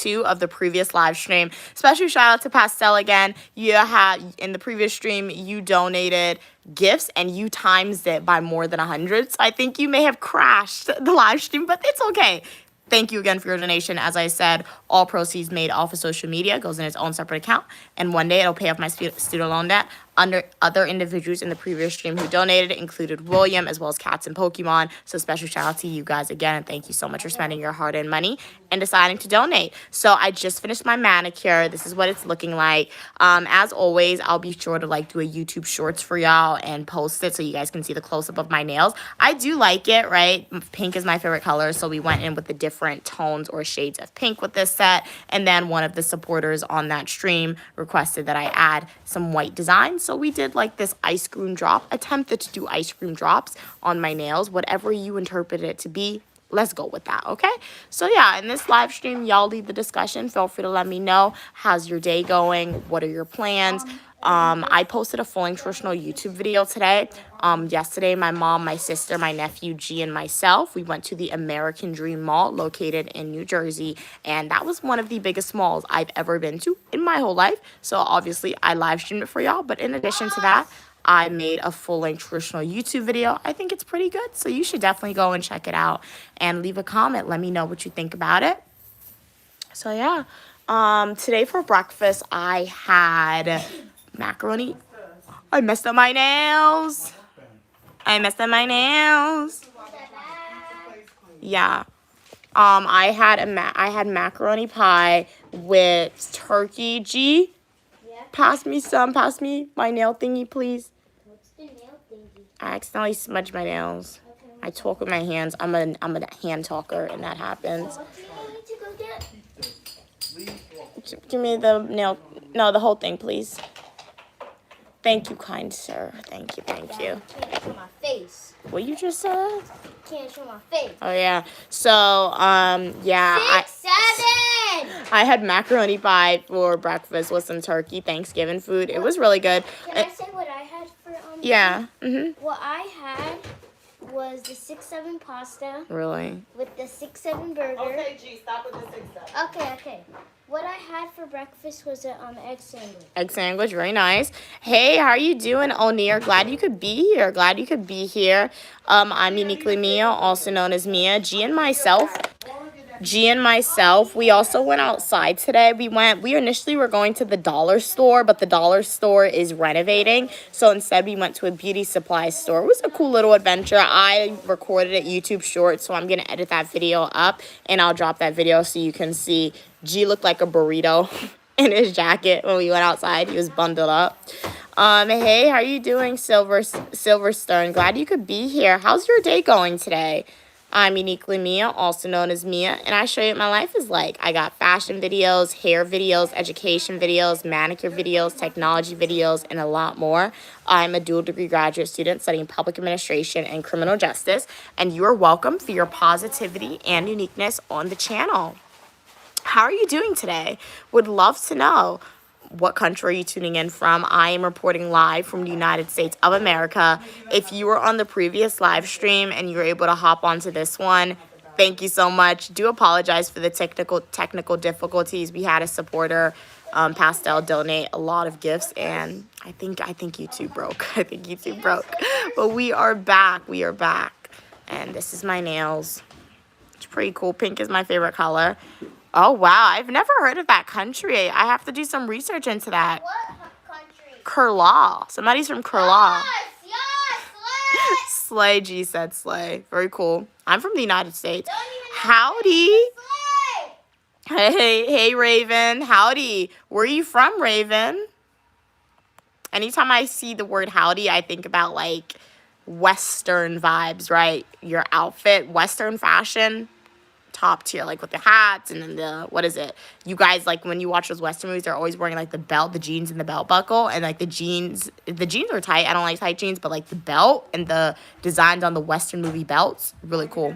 2 of the previous live stream. Special shout out to Pastel again. You had in the previous stream, you donated gifts and you times it by more than 100. So I think you may have crashed the live stream, but it's okay. Thank you again for your donation. As I said, all proceeds made off of social media goes in its own separate account, and one day it'll pay off my student loan debt. Under other individuals in the previous stream who donated included William, as well as Cats and Pokemon. So special shout out to you guys again, and thank you so much for spending your hard-earned money and deciding to donate. So I just finished my manicure. This is what it's looking like. As always, I'll be sure to do a YouTube shorts for y'all and post it so you guys can see the close-up of my nails. I do like it, right? Pink is my favorite color, so we went in with the different tones or shades of pink with this set. And then one of the supporters on that stream requested that I add some white designs. So we did this ice cream drop, attempted to do ice cream drops on my nails. Whatever you interpret it to be, let's go with that, okay? So yeah, in this live stream, y'all lead the discussion. Feel free to let me know, how's your day going? What are your plans? I posted a full nutritional YouTube video today. Yesterday, my mom, my sister, my nephew, G, and myself, we went to the American Dream Mall located in New Jersey. And that was one of the biggest malls I've ever been to in my whole life. So obviously, I live streamed it for y'all. But in addition to that, I made a full-length traditional YouTube video. I think it's pretty good. So you should definitely go and check it out and leave a comment. Let me know what you think about it. So yeah, today for breakfast, I had macaroni. I messed up my nails. Yeah. I had macaroni pie with turkey. G, pass me my nail thingy, please. What's the nail thingy? I accidentally smudged my nails. Okay, I talk with my hands. I'm a hand talker, and that happens. what do you need to go get? Give me the nail. No, the whole thing, please. Thank you, kind sir. Thank you. Can't show my face. What you just said? Can't show my face. Oh yeah. So yeah. 6, 7. I had macaroni pie for breakfast with some turkey Thanksgiving food. It was really good. Can I say what I had for Yeah. What I had was the 6-7 pasta Really? with the 6-7 burger. Okay, G, stop with the 6-7. Okay. What I had for breakfast was an egg sandwich. Egg sandwich, very nice. Hey, how are you doing, O'Near? Glad you could be here. I'm Uniquely Mia, also known as Mia. G and myself, we also went outside today. We initially were going to the dollar store, but the dollar store is renovating. So instead we went to a beauty supply store. It was a cool little adventure. I recorded it YouTube short, so I'm going to edit that video up and I'll drop that video so you can see. G looked like a burrito in his jacket when we went outside. He was bundled up. Hey, how are you doing, Silverstone? Glad you could be here. How's your day going today? I'm Uniquely Mia, also known as Mia, and I show you what my life is like. I got fashion videos, hair videos, education videos, manicure videos, technology videos, and a lot more. I'm a dual degree graduate student studying public administration and criminal justice, and you are welcome for your positivity and uniqueness on the channel. How are you doing today? Would love to know. What country are you tuning in from? I am reporting live from the United States of America. If you were on the previous live stream and you were able to hop onto this one, thank you so much. Do apologize for the technical difficulties. We had a supporter, Pastel, donate a lot of gifts, and I think YouTube broke. But we are back. And this is my nails. It's pretty cool. Pink is my favorite color. Oh, wow. I've never heard of that country. I have to do some research into that. What country? Kurla. Somebody's from Kurla. Yes, Slay, G said slay. Very cool. I'm from the United States. Don't even know Howdy. Slay. Hey, Raven. Howdy. Where are you from, Raven? Anytime I see the word howdy, I think about, Western vibes, right? Your outfit, Western fashion. Top tier, with the hats and then what is it? You guys, when you watch those Western movies, they're always wearing the belt, the jeans and the belt buckle, and the jeans are tight. I don't like tight jeans, but the belt and the designs on the Western movie belts, really cool.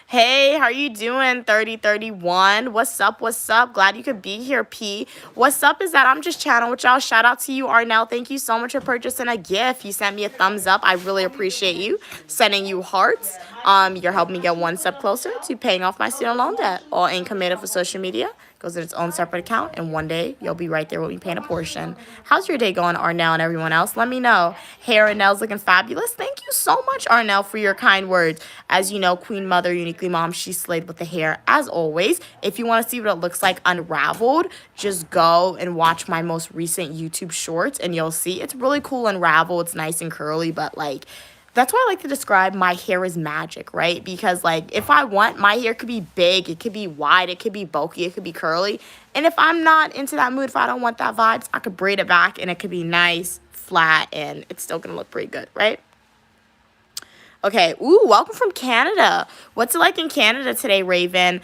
Hey, how are you doing, 3031? What's up? Glad you could be here, P. What's up is that I'm just chatting with y'all. Shout out to you, Arnell. Thank you so much for purchasing a gift. You sent me a thumbs up. I really appreciate you. Sending you hearts. You're helping me get one step closer to paying off my student loan debt. All income made up for social media goes in its own separate account, and one day you'll be right there with me paying a portion. How's your day going, Arnell and everyone else? Let me know. Hair and nails looking fabulous. Thank you so much, Arnell, for your kind words. As you know, Queen Mother, Uniquely Mom, she slayed with the hair as always. If you want to see what it looks like unraveled, just go and watch my most recent YouTube shorts, and you'll see it's really cool unraveled. It's nice and curly, but like, that's why I like to describe my hair as magic, right? Because, like, if I want, my hair could be big, it could be wide, it could be bulky, it could be curly. And if I'm not into that mood, if I don't want that vibes, I could braid it back and it could be nice, flat, and it's still going to look pretty good, right? Okay, ooh, welcome from Canada. What's it like in Canada today, Raven?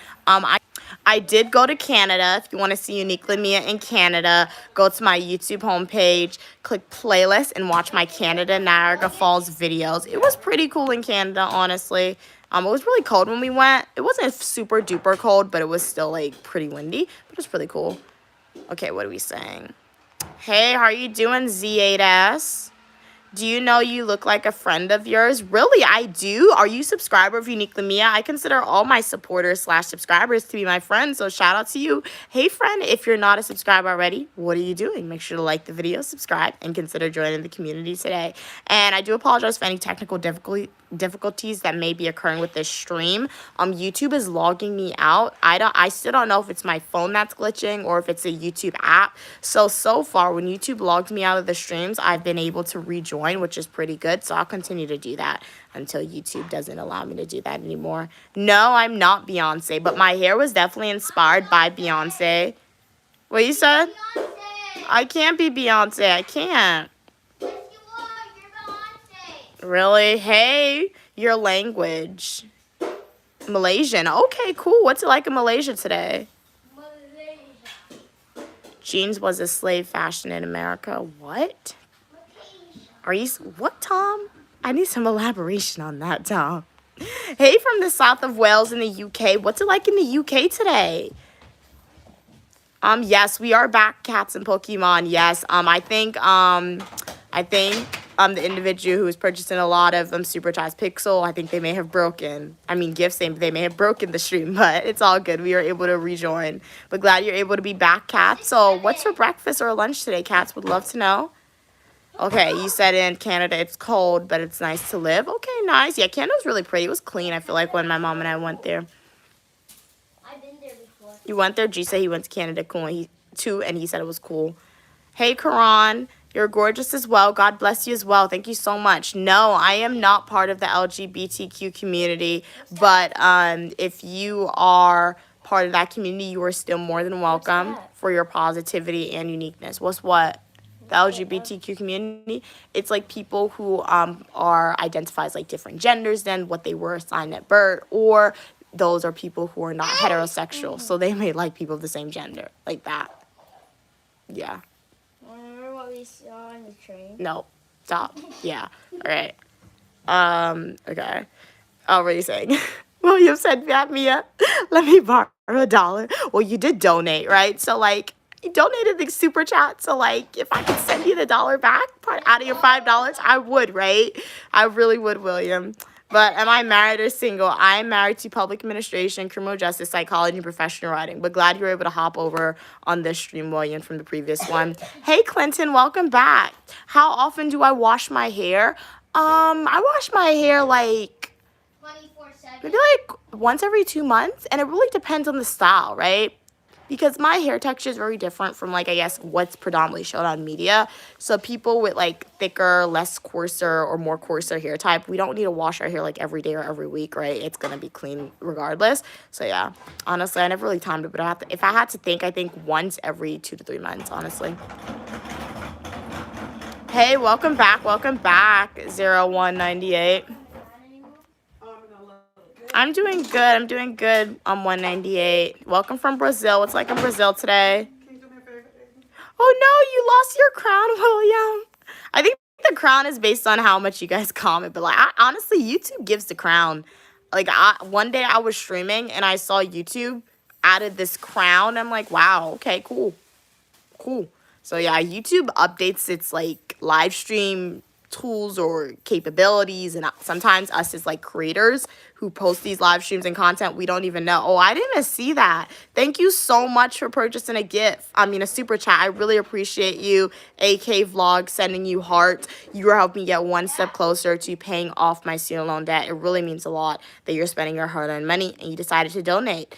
I did go to Canada. If you want to see Uniquely Mia in Canada, go to my YouTube homepage, click playlist, and watch my Canada Niagara Falls videos. It was pretty cool in Canada, honestly. It was really cold when we went. It wasn't super duper cold, but it was still like pretty windy, but it was pretty cool. Okay, what are we saying? Hey, how are you doing, Z8S? Do you know you look like a friend of yours? Really, I do. Are you a subscriber of Uniquely Mia? I consider all my supporters/subscribers to be my friends, so shout out to you. Hey, friend, if you're not a subscriber already, what are you doing? Make sure to like the video, subscribe, and consider joining the community today. And I do apologize for any technical difficulties that may be occurring with this stream. YouTube is logging me out. I still don't know if it's my phone that's glitching or if it's a YouTube app. So far, when YouTube logged me out of the streams, I've been able to rejoin, which is pretty good. So I'll continue to do that until YouTube doesn't allow me to do that anymore. No, I'm not Beyonce, but my hair was definitely inspired by Beyonce. What you said? Beyonce. I can't be Beyonce. I can't. Yes, you are. You're Beyonce. Really? Hey, your language. Malaysian. Okay, cool. What's it like in Malaysia today? Malaysia. Jeans was a slave fashion in America. What? Are you, what, Tom? I need some elaboration on that, Tom. Hey, from the south of Wales in the UK. What's it like in the UK today? Yes, we are back, Cats and Pokemon. Yes. I think the individual who was purchasing a lot of Supercharged Pixel, I think they may have broken. I mean, gifts, they may have broken the stream, but it's all good. We were able to rejoin. But glad you're able to be back, Kat. So what's for breakfast or lunch today, Cats? Would love to know. Okay, you said in Canada it's cold, but it's nice to live. Okay, nice. Yeah, Canada was really pretty. It was clean, I feel like, when my mom and I went there. I've been there before. You went there? G said he went to Canada too, and he said it was cool. Hey, Karan. You're gorgeous as well. God bless you as well. Thank you so much. No, I am not part of the LGBTQ community, but if you are part of that community, you are still more than welcome for your positivity and uniqueness. What's what? The LGBTQ community, it's like people who are identified as like different genders than what they were assigned at birth, or those are people who are not heterosexual, so they may like people of the same gender, like that. Yeah. Remember what we saw on the train? No. Stop. Yeah. All right. Okay. Oh, what are you saying? William said, Mia, let me borrow $1. Well, you did donate, right? So, like, you donated the super chat. So, like, if I could send you the $1 back out of your $5, I would, right? I really would, William. But am I married or single? I am married to public administration, criminal justice, psychology, and professional writing. But glad you were able to hop over on this stream, William, from the previous one. Hey, Clinton, welcome back. How often do I wash my hair? I wash my hair like 24/7. maybe like once every 2 months. And it really depends on the style, right? Because my hair texture is very different from, like, I guess, what's predominantly shown on media. So people with, like, thicker, less coarser, or more coarser hair type, we don't need to wash our hair, like, every day or every week, right? It's going to be clean regardless. So, yeah, honestly, I never really timed it. But if I had to think, I think once every 2 to 3 months, honestly. Hey, welcome back, 0198. I'm doing good. I'm 198. Welcome from Brazil. What's like in Brazil today? Can you do me a favor? Oh no, you lost your crown, William. I think the crown is based on how much you guys comment, but like honestly, YouTube gives the crown. Like one day I was streaming and I saw YouTube added this crown. I'm like, wow, okay, cool. So yeah, YouTube updates its like live stream tools or capabilities, and sometimes us as like creators who post these live streams and content, we don't even know. Oh, I didn't even see that. Thank you so much for purchasing a gift. I mean, a super chat. I really appreciate you. AK Vlog sending you hearts. You are helping me get one step closer to paying off my student loan debt. It really means a lot that you're spending your hard-earned money and you decided to donate.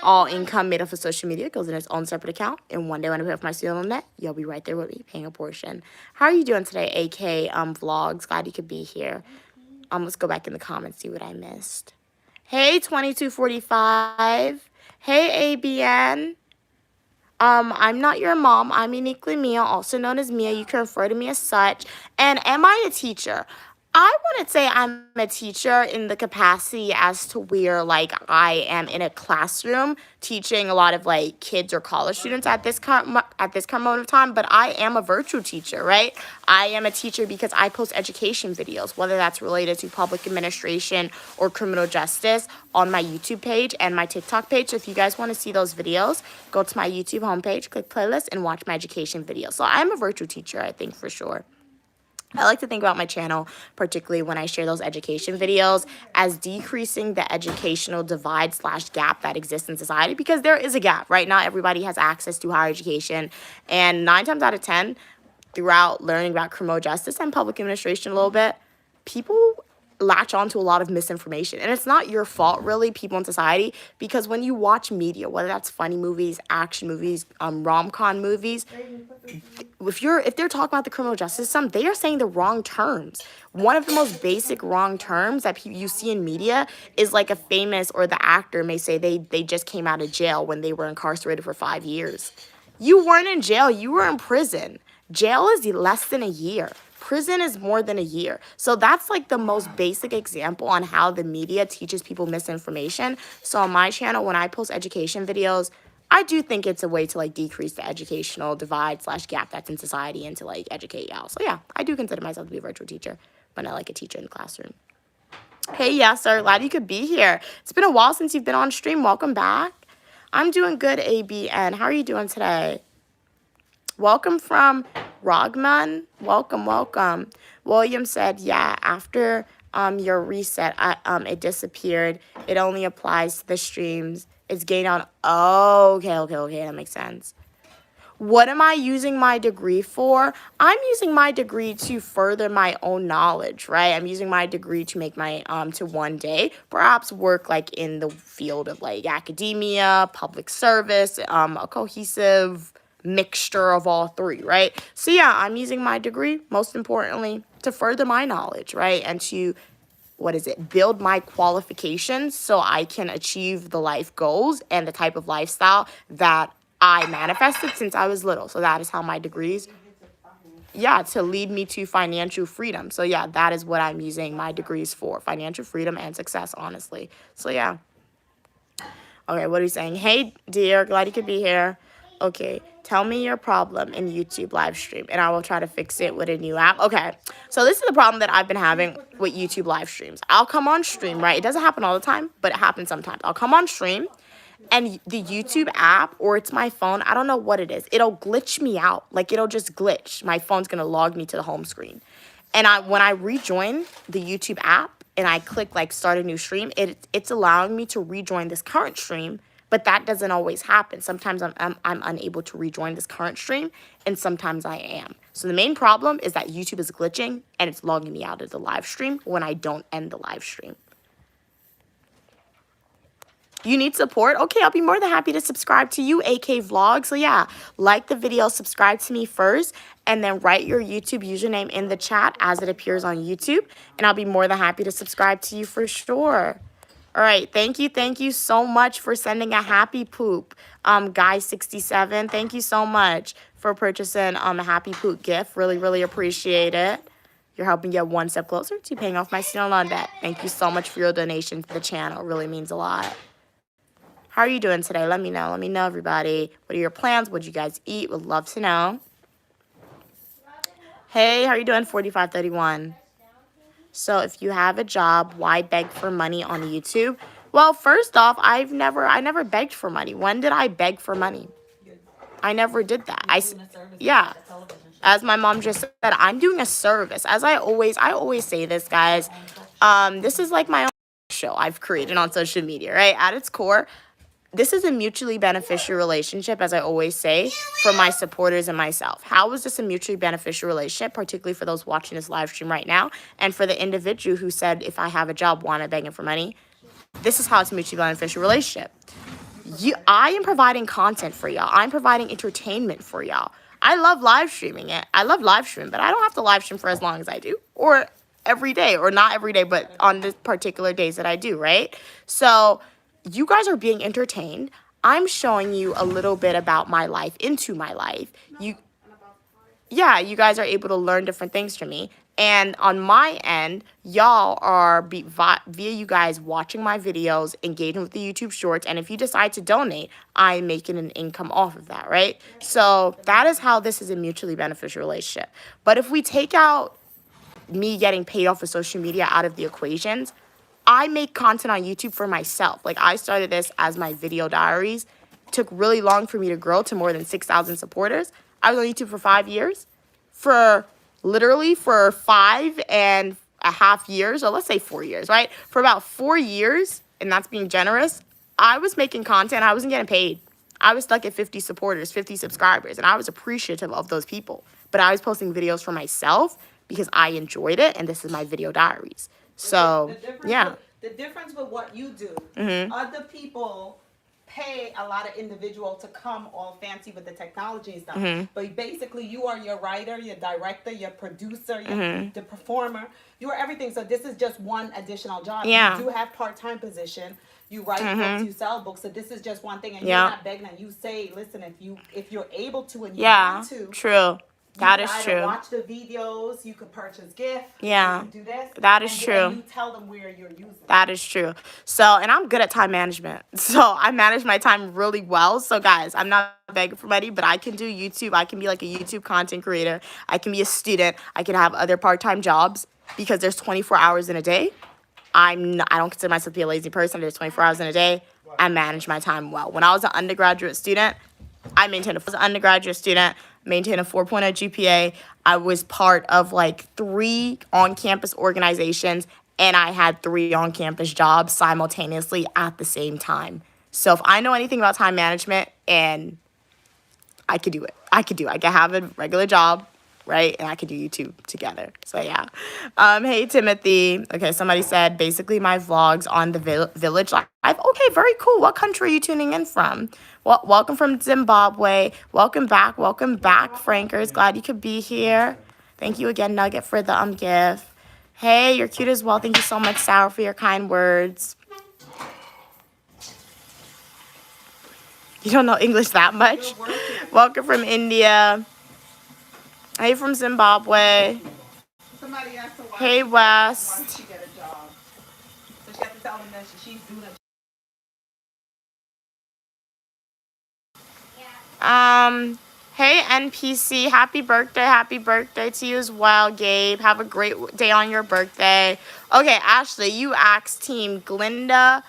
All income made off of social media goes in its own separate account. And one day when I pay off my student loan debt, you'll be right there with me paying a portion. How are you doing today, AK Vlogs? Glad you could be here. Let's go back in the comments, see what I missed. Hey, 2245. Hey, ABN. I'm not your mom. I'm uniquely Mia, also known as Mia. You can refer to me as such. And am I a teacher? I wouldn't say I'm a teacher in the capacity as to where, like, I am in a classroom teaching a lot of, like, kids or college students at this current moment of time, but I am a virtual teacher, right? I am a teacher because I post education videos, whether that's related to public administration or criminal justice, on my YouTube page and my TikTok page. So if you guys want to see those videos, go to my YouTube homepage, click playlist, and watch my education videos. So I'm a virtual teacher, I think, for sure. I like to think about my channel, particularly when I share those education videos, as decreasing the educational divide/gap that exists in society, because there is a gap, right? Not everybody has access to higher education, and 9 times out of 10, throughout learning about criminal justice and public administration a little bit, people latch on to a lot of misinformation. And it's not your fault, really, people in society, because when you watch media, whether that's funny movies, action movies, rom-com movies, if they're talking about the criminal justice system, they are saying the wrong terms. One of the most basic wrong terms that you see in media is like a famous, or the actor may say they just came out of jail when they were incarcerated for 5 years. You weren't in jail, you were in prison. Jail is less than a year. Prison is more than a year. So that's like the most basic example on how the media teaches people misinformation. So on my channel, when I post education videos, I do think it's a way to like decrease the educational divide/gap that's in society and to like educate y'all. So yeah, I do consider myself to be a virtual teacher, but not like a teacher in the classroom. Hey, yes, sir. Glad you could be here. It's been a while since you've been on stream. Welcome back. I'm doing good, ABN. How are you doing today? Welcome from Rogman. Welcome, welcome. William said, yeah, after your reset, it disappeared. It only applies to the streams. It's gained on. Oh, okay. That makes sense. What am I using my degree for? I'm using my degree to further my own knowledge, right? I'm using my degree to make my, to one day perhaps work like in the field of like academia, public service, a cohesive mixture of all three, right? So yeah, I'm using my degree, most importantly, to further my knowledge, right? And to, build my qualifications so I can achieve the life goals and the type of lifestyle that I manifested since I was little. So that is how my degrees, to lead me to financial freedom. So yeah, that is what I'm using my degrees for, financial freedom and success, honestly. So yeah. Okay, what are you saying? Hey, dear, glad you could be here. Okay, tell me your problem in YouTube live stream, and I will try to fix it with a new app. Okay, so this is the problem that I've been having with YouTube live streams. I'll come on stream, right? It doesn't happen all the time, but it happens sometimes. I'll come on stream, and the YouTube app, or it's my phone, I don't know what it is. It'll glitch me out. Like, it'll just glitch. My phone's going to log me to the home screen. And when I rejoin the YouTube app, and I click, like, start a new stream, it's allowing me to rejoin this current stream. But that doesn't always happen. Sometimes I'm unable to rejoin this current stream, and sometimes I am. So the main problem is that YouTube is glitching, and it's logging me out of the live stream when I don't end the live stream. You need support? Okay, I'll be more than happy to subscribe to you, AK Vlog. So yeah, like the video, subscribe to me first, and then write your YouTube username in the chat as it appears on YouTube, and I'll be more than happy to subscribe to you for sure. All right, thank you so much for sending a happy poop. Guy67, thank you so much for purchasing a happy poop gift. Really appreciate it. You're helping get one step closer to paying off my student loan debt. Thank you so much for your donation to the channel. It really means a lot. How are you doing today? Let me know. Let me know, everybody. What are your plans? What did you guys eat? Would love to know. Hey, how are you doing? 4531. So if you have a job, why beg for money on YouTube? Well, first off, I never begged for money. When did I beg for money? I never did that. As my mom just said, I'm doing a service. As I always say this, guys. This is like my own show I've created on social media, right? At its core, this is a mutually beneficial relationship, as I always say, for my supporters and myself. How is this a mutually beneficial relationship, particularly for those watching this live stream right now, and for the individual who said, if I have a job, why am I begging for money? This is how it's a mutually beneficial relationship. I am providing content for y'all. I'm providing entertainment for y'all. I love live streaming it. I love live streaming, but I don't have to live stream for as long as I do, or every day, or not every day, but on the particular days that I do, right? So you guys are being entertained. I'm showing you a little bit about my life, into my life. You guys are able to learn different things from me. And on my end, y'all are via you guys watching my videos, engaging with the YouTube shorts. And if you decide to donate, I'm making an income off of that, right? So that is how this is a mutually beneficial relationship. But if we take out me getting paid off of social media out of the equations, I make content on YouTube for myself. Like, I started this as my video diaries. It took really long for me to grow to more than 6,000 supporters. I was on YouTube for 5 years. For 5.5 years, or let's say 4 years, right? For about 4 years, and that's being generous, I was making content. I wasn't getting paid. I was stuck at 50 supporters, 50 subscribers, and I was appreciative of those people. But I was posting videos for myself because I enjoyed it, and this is my video diaries. So, The difference with what you do, Mm-hmm. other people pay a lot of individual to come all fancy with the technology and stuff. Mm-hmm. But basically, you are your writer, your director, your producer, Mm-hmm. the performer. You are everything. So this is just one additional job. Yeah. You do have part-time position. You write books, you sell books. So this is just one thing. And Yeah. you're not begging. And you say, listen, if you're able to and you Yeah, want to. true. That is You can true. either watch the videos, you could purchase gifts, Yeah, you can do this. that is and true. then you tell them where you're using it. That is true. So, and I'm good at time management. So I manage my time really well. So guys, I'm not begging for money, but I can do YouTube. I can be like a YouTube content creator. I can be a student. I can have other part-time jobs because there's 24 hours in a day. I don't consider myself to be a lazy person. There's 24 hours in a day. I manage my time well. When I was an undergraduate student, maintained a 4.0 GPA. I was part of like 3 on-campus organizations, and I had 3 on-campus jobs simultaneously at the same time. So if I know anything about time management, and I could do it. I could have a regular job, right? And I could do YouTube together. So yeah. Hey Timothy. Okay, somebody said basically my vlogs on the Village Live. Okay, very cool. What country are you tuning in from? Well, welcome from Zimbabwe. Welcome back, Frankers. Glad you could be here. Thank you again, Nugget, for the gift. Hey, you're cute as well. Thank you so much, Sarah, for your kind words. You don't know English that much? Welcome from India. Hey, from Zimbabwe. Somebody asked her why Hey, why West. did she get a job? So she has to tell them that she's doing a Hey, NPC. Happy birthday to you as well, Gabe. Have a great day on your birthday. Okay, Ashley, you asked Team Glinda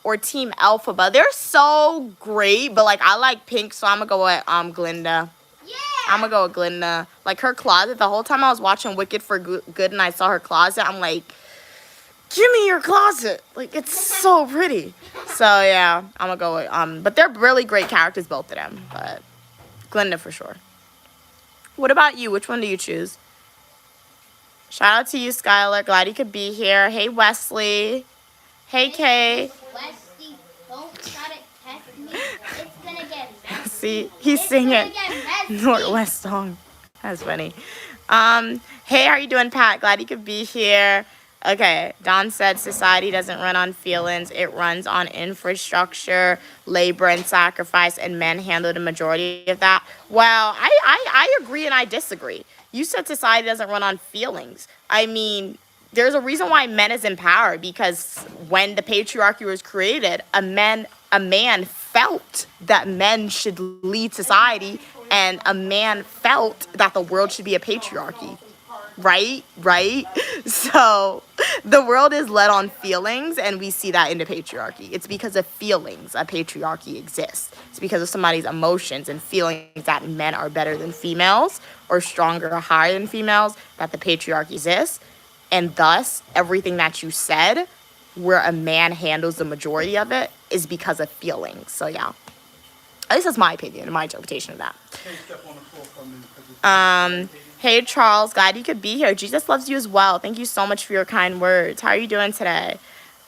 or Team Elphaba. They're so great, but like I like pink, so I'm gonna go with Glinda. Yeah. I'm gonna go with Glinda. Like her closet, the whole time I was watching Wicked for Good and I saw her closet, I'm like, give me your closet. Like, it's so pretty. So yeah, I'm gonna go with but they're really great characters, both of them. But Glinda for sure. What about you? Which one do you choose? Shout out to you, Skylar. Glad you could be here. Hey, Wesley. Hey, Kay. Wesley, don't try to test me. It's gonna get messy. See, he's It's singing gonna get messy. Northwest song. That's funny. Hey, how you doing, Pat? Glad you could be here. Okay, Don said society doesn't run on feelings. It runs on infrastructure, labor, and sacrifice, and men handle the majority of that. Well, I agree and I disagree. You said society doesn't run on feelings. I mean, there's a reason why men is in power, because when the patriarchy was created, a man felt that men should lead society, and a man felt that the world should be a patriarchy. right. So the world is led on feelings, and we see that in the patriarchy. It's because of feelings that patriarchy exists. It's because of somebody's emotions and feelings that men are better than females or stronger or higher than females that the patriarchy exists. And thus everything that you said where a man handles the majority of it is because of feelings. So yeah, at least that's my opinion and my interpretation of that. Hey Charles, glad you could be here. Jesus loves you as well. Thank you so much for your kind words. How are you doing today?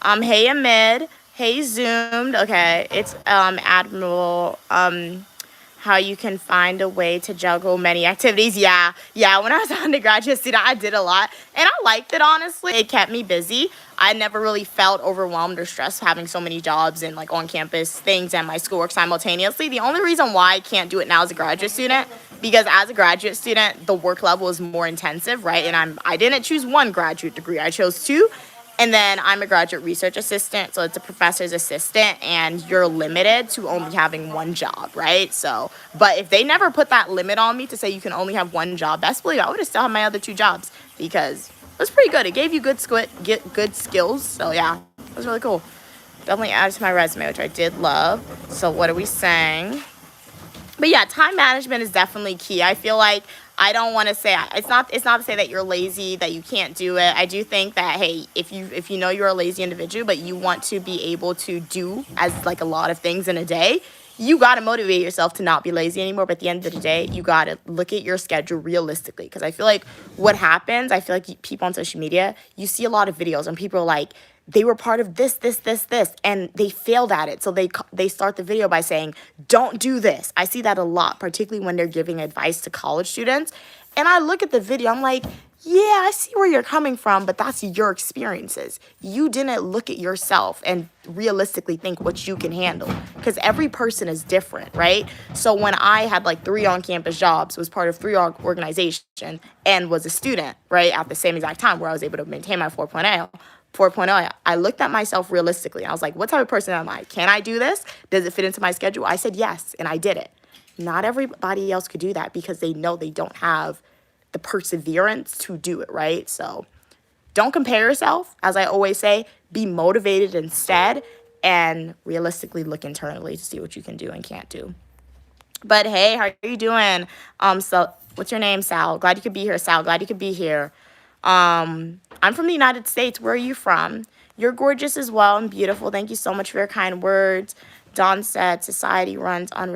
Hey Amid. Hey Zoomed. Okay, it's Admiral. How you can find a way to juggle many activities. Yeah. When I was an undergraduate student, I did a lot, and I liked it, honestly. It kept me busy. I never really felt overwhelmed or stressed having so many jobs and like on campus things and my schoolwork simultaneously. The only reason why I can't do it now as a graduate student, because as a graduate student, the work level is more intensive, right? And I didn't choose one graduate degree. I chose two. And then I'm a graduate research assistant, so it's a professor's assistant, and you're limited to only having one job, right? So, but if they never put that limit on me to say you can only have one job, best believe I would have still had my other two jobs, because it was pretty good. It gave you good skills, so yeah, it was really cool. Definitely added to my resume, which I did love. So what are we saying? But yeah, time management is definitely key. I feel like I don't want to say it's not to say that you're lazy, that you can't do it. I do think that, hey, if you know you're a lazy individual, but you want to be able to do as like a lot of things in a day, you got to motivate yourself to not be lazy anymore. But at the end of the day, you got to look at your schedule realistically. Because I feel like what happens, I feel like people on social media, you see a lot of videos and people are like, they were part of this, and they failed at it. So they start the video by saying, don't do this. I see that a lot, particularly when they're giving advice to college students. And I look at the video, I'm like, yeah, I see where you're coming from, but that's your experiences. You didn't look at yourself and realistically think what you can handle, because every person is different, right? So when I had like 3 on-campus jobs, was part of 3 organizations, and was a student, right, at the same exact time where I was able to maintain my 4.0, I looked at myself realistically. I was like, what type of person am I? Can I do this? Does it fit into my schedule? I said yes, and I did it. Not everybody else could do that because they know they don't have the perseverance to do it, right? So don't compare yourself. As I always say, be motivated instead, and realistically look internally to see what you can do and can't do. But hey, how are you doing? So what's your name, Sal? Glad you could be here, Sal. Glad you could be here. I'm from the United States. Where are you from? You're gorgeous as well and beautiful. Thank you so much for your kind words. Don said, society runs on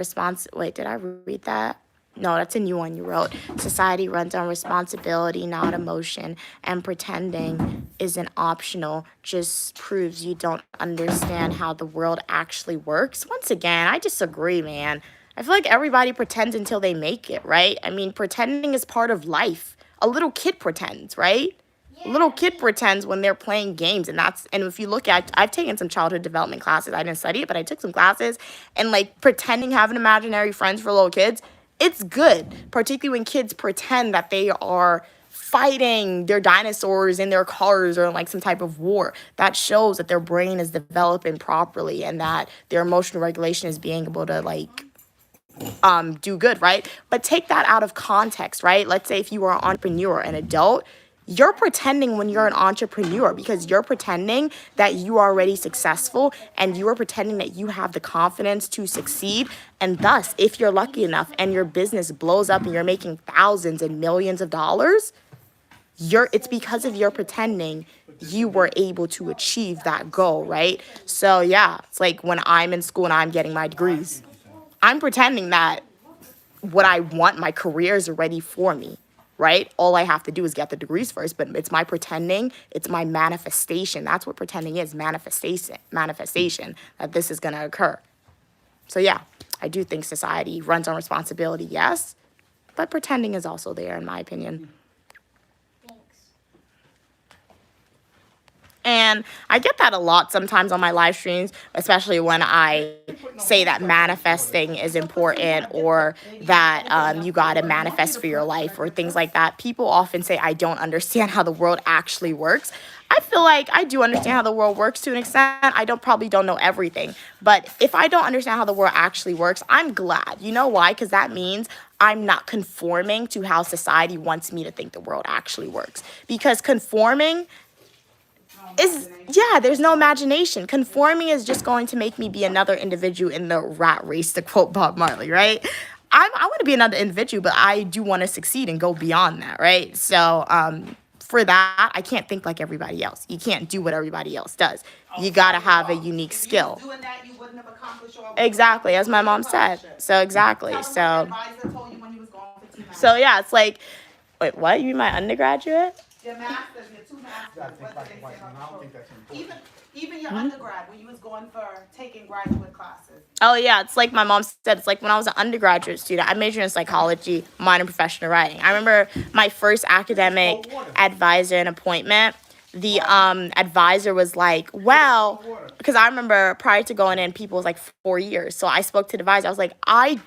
wait, did I read that? No, that's a new one you wrote. Society runs on responsibility, not emotion, and pretending isn't optional. Just proves you don't understand how the world actually works. Once again, I disagree, man. I feel like everybody pretends until they make it, right? I mean, pretending is part of life. A little kid pretends, right? A little kid pretends when they're playing games, and if you look at, I've taken some childhood development classes. I didn't study it, but I took some classes, and like pretending having imaginary friends for little kids, it's good, particularly when kids pretend that they are fighting their dinosaurs in their cars or in like some type of war. That shows that their brain is developing properly and that their emotional regulation is being able to like do good, right? But take that out of context, right? Let's say if you are an entrepreneur, an adult, you're pretending when you're an entrepreneur because you're pretending that you are already successful and you are pretending that you have the confidence to succeed. And thus, if you're lucky enough and your business blows up and you're making thousands and millions of dollars, it's because of your pretending you were able to achieve that goal, right? So yeah, it's like when I'm in school and I'm getting my degrees, I'm pretending that what I want, my career is ready for me, right? All I have to do is get the degrees first, but it's my pretending, it's my manifestation. That's what pretending is, manifestation that this is going to occur. So yeah, I do think society runs on responsibility, yes, but pretending is also there in my opinion. And I get that a lot sometimes on my live streams, especially when I say that manifesting is important or that you got to manifest for your life or things like that. People often say, I don't understand how the world actually works. I feel like I do understand how the world works to an extent. I probably don't know everything. But if I don't understand how the world actually works, I'm glad. You know why? Because that means I'm not conforming to how society wants me to think the world actually works. Because conforming is, yeah, there's no imagination. Conforming is just going to make me be another individual in the rat race, to quote Bob Marley, right? I want to be another individual, but I do want to succeed and go beyond that, right? So for that, I can't think like everybody else. You can't do what everybody else does. You got to have a unique skill. If you was doing that, you wouldn't have accomplished all. Exactly, as my mom said. So exactly. Tell them So what your advisor told you when you was going for T-Mac. so yeah, it's like, wait, what? You mean my undergraduate? Your masters, your 2 masters. I think What black did and they white, say and I about don't the think that's program? important. Even your undergrad, when you was going for taking graduate classes. Oh yeah, it's like my mom said. It's like when I was an undergraduate student, I majored in psychology, minor in professional writing. I remember my first academic advisor and appointment. The advisor was like, well, because I remember prior to going in, people was like 4 years. So I spoke to the advisor. I was like, I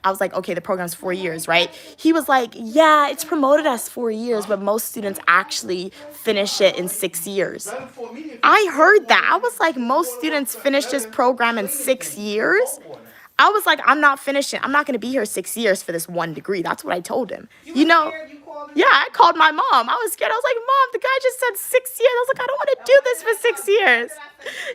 was like, okay, the program's 4 years, right? He was like, yeah, it's promoted as 4 years, but most students actually finish it in 6 years. I heard that. I was like, most students finish this program in 6 years. I was like, I'm not finishing. I'm not going to be here 6 years for this 1 degree. That's what I told him. You know, yeah, I called my mom. I was scared. I was like, Mom, the guy just said 6 years. I was like, I don't want to do this for 6 years.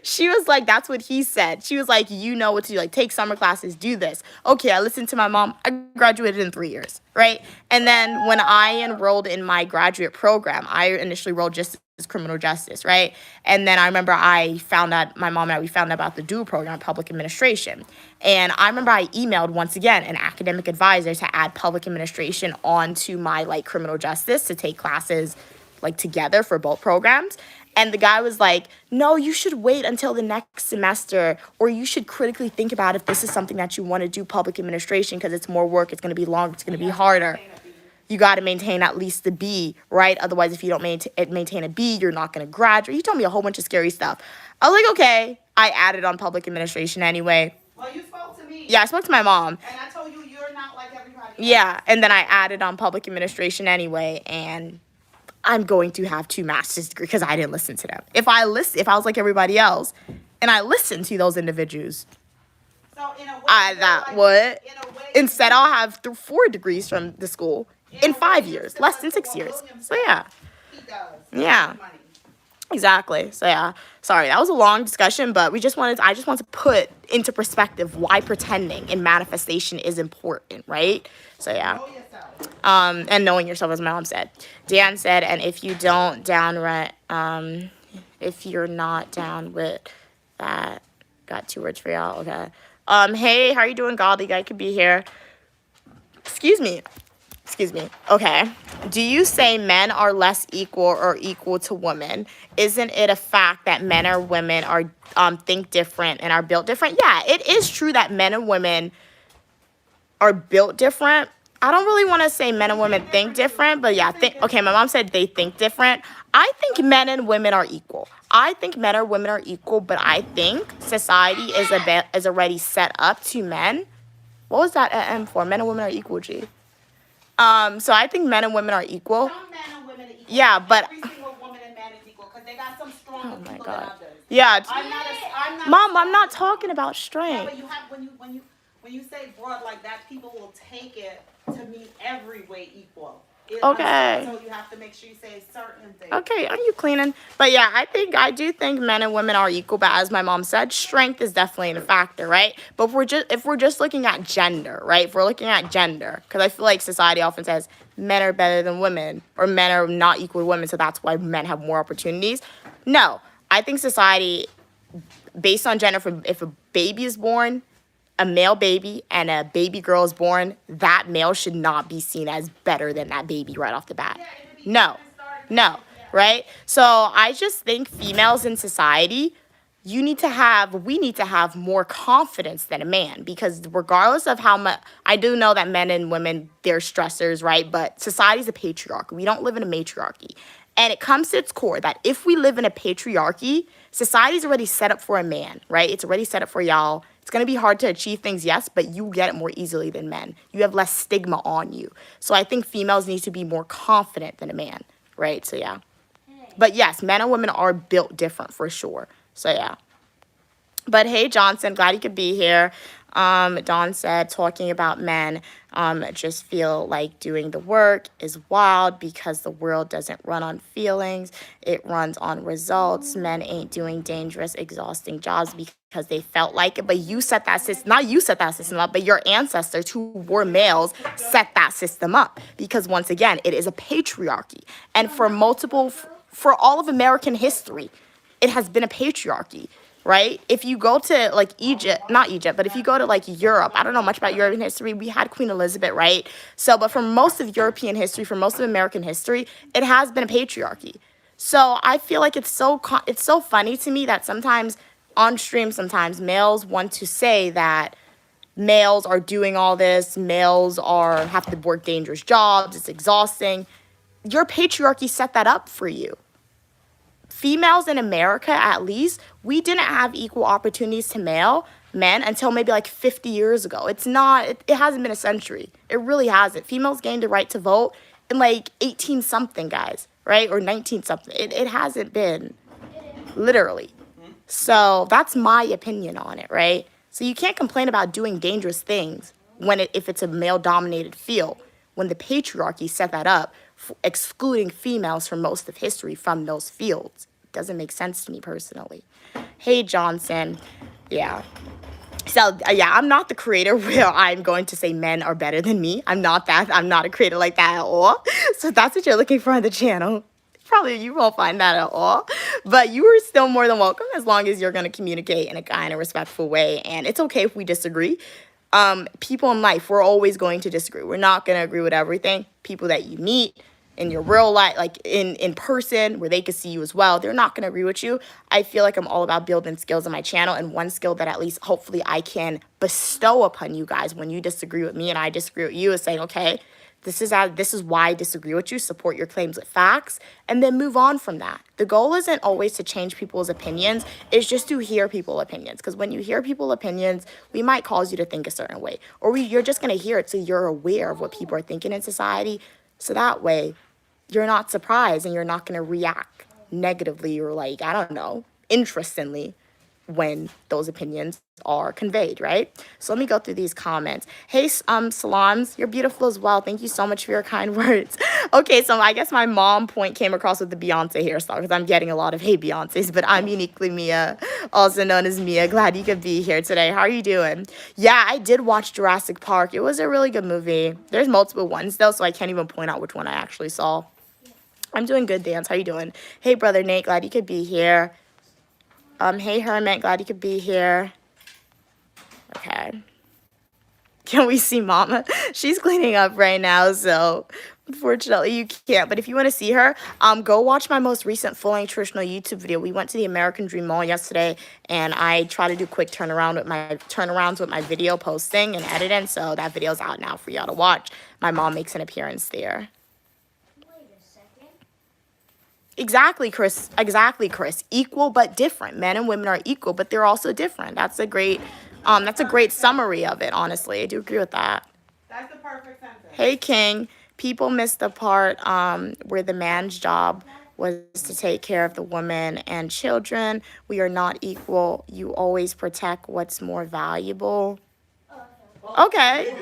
She was like, that's what he said. She was like, you know what to do. Like, take summer classes, do this. Okay, I listened to my mom. I graduated in 3 years, right? And then when I enrolled in my graduate program, I initially enrolled just as criminal justice, right? And then I remember I found out, my mom and I, we found out about the dual program, public administration. And I remember I emailed, once again, an academic advisor to add public administration onto my, like, criminal justice to take classes, like, together for both programs. And the guy was like, no, you should wait until the next semester, or you should critically think about if this is something that you want to do, public administration, because it's more work, it's going to be longer, it's going to be harder. You got to maintain at least the B, right? Otherwise, if you don't maintain a B, you're not going to graduate. He told me a whole bunch of scary stuff. I was like, okay. I added on public administration anyway. Well, you spoke to me. Yeah, I spoke to my mom. And I told you you're not like everybody else. Yeah, and then I added on public administration anyway, and I'm going to have 2 master's degrees because I didn't listen to them. If I was like everybody else, and I listened to those individuals, So in a way, that would, instead I'll have 4 degrees from the school in 5 years, less than 6 years. So yeah, He does. Yeah. Money. exactly. So yeah, sorry, that was a long discussion, but I just wanted to put into perspective why pretending in manifestation is important, right? So yeah. Know yourself. And knowing yourself, as my mom said. Dan said, and if you don't downright, if you're not down with that, got 2 words for y'all, okay. Hey, how are you doing, Godly guy could be here. Excuse me. Okay. Do you say men are less equal or equal to women? Isn't it a fact that men or women are think different and are built different? Yeah, it is true that men and women are built different. I don't really want to say men and women think different, but yeah, okay, my mom said they think different. I think men and women are equal. I think men or women are equal, but I think society is already set up to men. What was that M for? Men and women are equal, G. So I think men and women are equal. Some men and women are equal. Yeah, but Every single woman and man is equal because they got some stronger oh my people God. than others. Yeah, I'm not Mom, I'm not talking about Yeah, strength. but you have when you say broad like that, people will take it to mean every way equal. Okay. So you have to make sure you say certain things. Okay, are you cleaning? But yeah, I do think men and women are equal, but as my mom said, strength is definitely a factor, right? But if we're just looking at gender, right? If we're looking at gender, because I feel like society often says men are better than women, or men are not equal to women, so that's why men have more opportunities. No, I think society, based on gender, if a baby is born, a male baby and a baby girl is born, that male should not be seen as better than that baby right off the bat. No, right? So I just think females in society, we need to have more confidence than a man, because regardless of how much, I do know that men and women, they're stressors, right? But society's a patriarchy. We don't live in a matriarchy. And it comes to its core that if we live in a patriarchy, society's already set up for a man, right? It's already set up for y'all. It's going to be hard to achieve things, yes, but you get it more easily than men. You have less stigma on you. So I think females need to be more confident than a man, right? So yeah. But yes, men and women are built different for sure. So yeah. But hey, Johnson, glad you could be here. Dawn said, talking about men, just feel like doing the work is wild because the world doesn't run on feelings. It runs on results. Men ain't doing dangerous, exhausting jobs because they felt like it. But you set that system, not you set that system up, but your ancestors who were males set that system up. Because once again, it is a patriarchy. And for all of American history, it has been a patriarchy. Right? If you go to like Egypt, not Egypt, but if you go to like Europe, I don't know much about European history. We had Queen Elizabeth, right? So, but for most of European history, for most of American history, it has been a patriarchy. So I feel like it's so funny to me that sometimes on stream, sometimes males want to say that males are doing all this, males have to work dangerous jobs, it's exhausting. Your patriarchy set that up for you. Females in America, at least, we didn't have equal opportunities to men until maybe like 50 years ago. It hasn't been a century. It really hasn't. Females gained the right to vote in like 18 something, guys, right? Or 19 something. It hasn't been, literally. So that's my opinion on it, right? So you can't complain about doing dangerous things if it's a male dominated field, when the patriarchy set that up, excluding females for most of history from those fields. It doesn't make sense to me personally. Hey, Johnson. Yeah. So, yeah, I'm not the creator where I'm going to say men are better than me. I'm not that. I'm not a creator like that at all. So if that's what you're looking for on the channel, probably you won't find that at all. But you are still more than welcome as long as you're going to communicate in a kind of respectful way. And it's okay if we disagree. People in life, we're always going to disagree. We're not going to agree with everything. People that you meet in your real life, like in person, where they can see you as well, they're not going to agree with you. I feel like I'm all about building skills on my channel, and one skill that at least hopefully I can bestow upon you guys when you disagree with me and I disagree with you is saying, okay, this is why I disagree with you, support your claims with facts, and then move on from that. The goal isn't always to change people's opinions, it's just to hear people's opinions, because when you hear people's opinions, we might cause you to think a certain way, or you're just going to hear it so you're aware of what people are thinking in society, so that way you're not surprised and you're not going to react negatively or like, I don't know, interestingly when those opinions are conveyed, right? So let me go through these comments. Hey, Salams, you're beautiful as well. Thank you so much for your kind words. Okay, so I guess my mom point came across with the Beyonce hairstyle because I'm getting a lot of hey Beyonces, but I'm uniquely Mia, also known as Mia. Glad you could be here today. How are you doing? Yeah, I did watch Jurassic Park. It was a really good movie. There's multiple ones though, so I can't even point out which one I actually saw. I'm doing good, Dance. How you doing? Hey, brother Nate, glad you could be here. Hey, Hermit, glad you could be here. Okay. Can we see Mama? She's cleaning up right now, so unfortunately you can't. But if you want to see her, go watch my most recent full-length traditional YouTube video. We went to the American Dream Mall yesterday, and I try to do quick turnarounds with my video posting and editing, so that video's out now for y'all to watch. My mom makes an appearance there. Exactly, Chris. Exactly, Chris. Equal but different. Men and women are equal, but they're also different. That's a great summary of it, honestly. I do agree with that. That's the perfect sentence. Hey, King. People miss the part where the man's job was to take care of the woman and children. We are not equal. You always protect what's more valuable. Okay.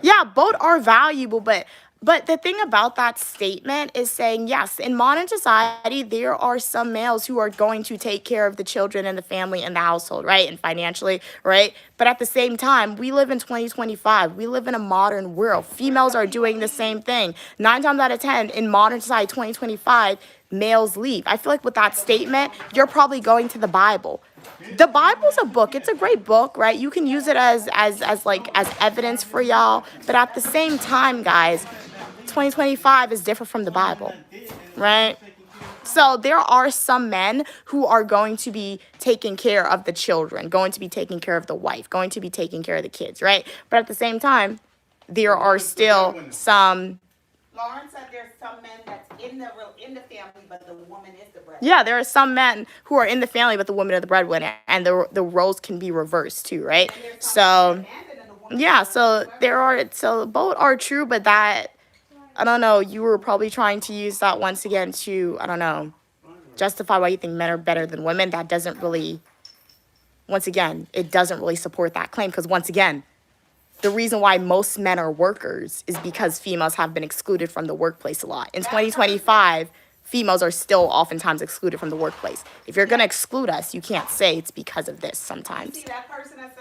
Yeah, both are valuable, but the thing about that statement is saying, yes, in modern society, there are some males who are going to take care of the children and the family and the household, right? And financially, right? But at the same time, we live in 2025. We live in a modern world. Females are doing the same thing. 9 times out of 10, in modern society, 2025, males leave. I feel like with that statement, you're probably going to the Bible. The Bible's a book. It's a great book, right? You can use it as evidence for y'all. But at the same time, guys, 2025 is different from the Bible, right? So there are some men who are going to be taking care of the children, going to be taking care of the wife, going to be taking care of the kids, right? But at the same time, there are still some... Lauren said there's some men that's in the family, but the woman is the breadwinner. Yeah, there are some men who are in the family, but the woman is the breadwinner, and the roles can be reversed too, right? So, yeah, so both are true, but that, I don't know, you were probably trying to use that once again to, I don't know, justify why you think men are better than women. That doesn't really once again, it doesn't really support that claim because, once again, the reason why most men are workers is because females have been excluded from the workplace a lot. In 2025, females are still oftentimes excluded from the workplace. If you're going to exclude us, you can't say it's because of this sometimes. See, that person that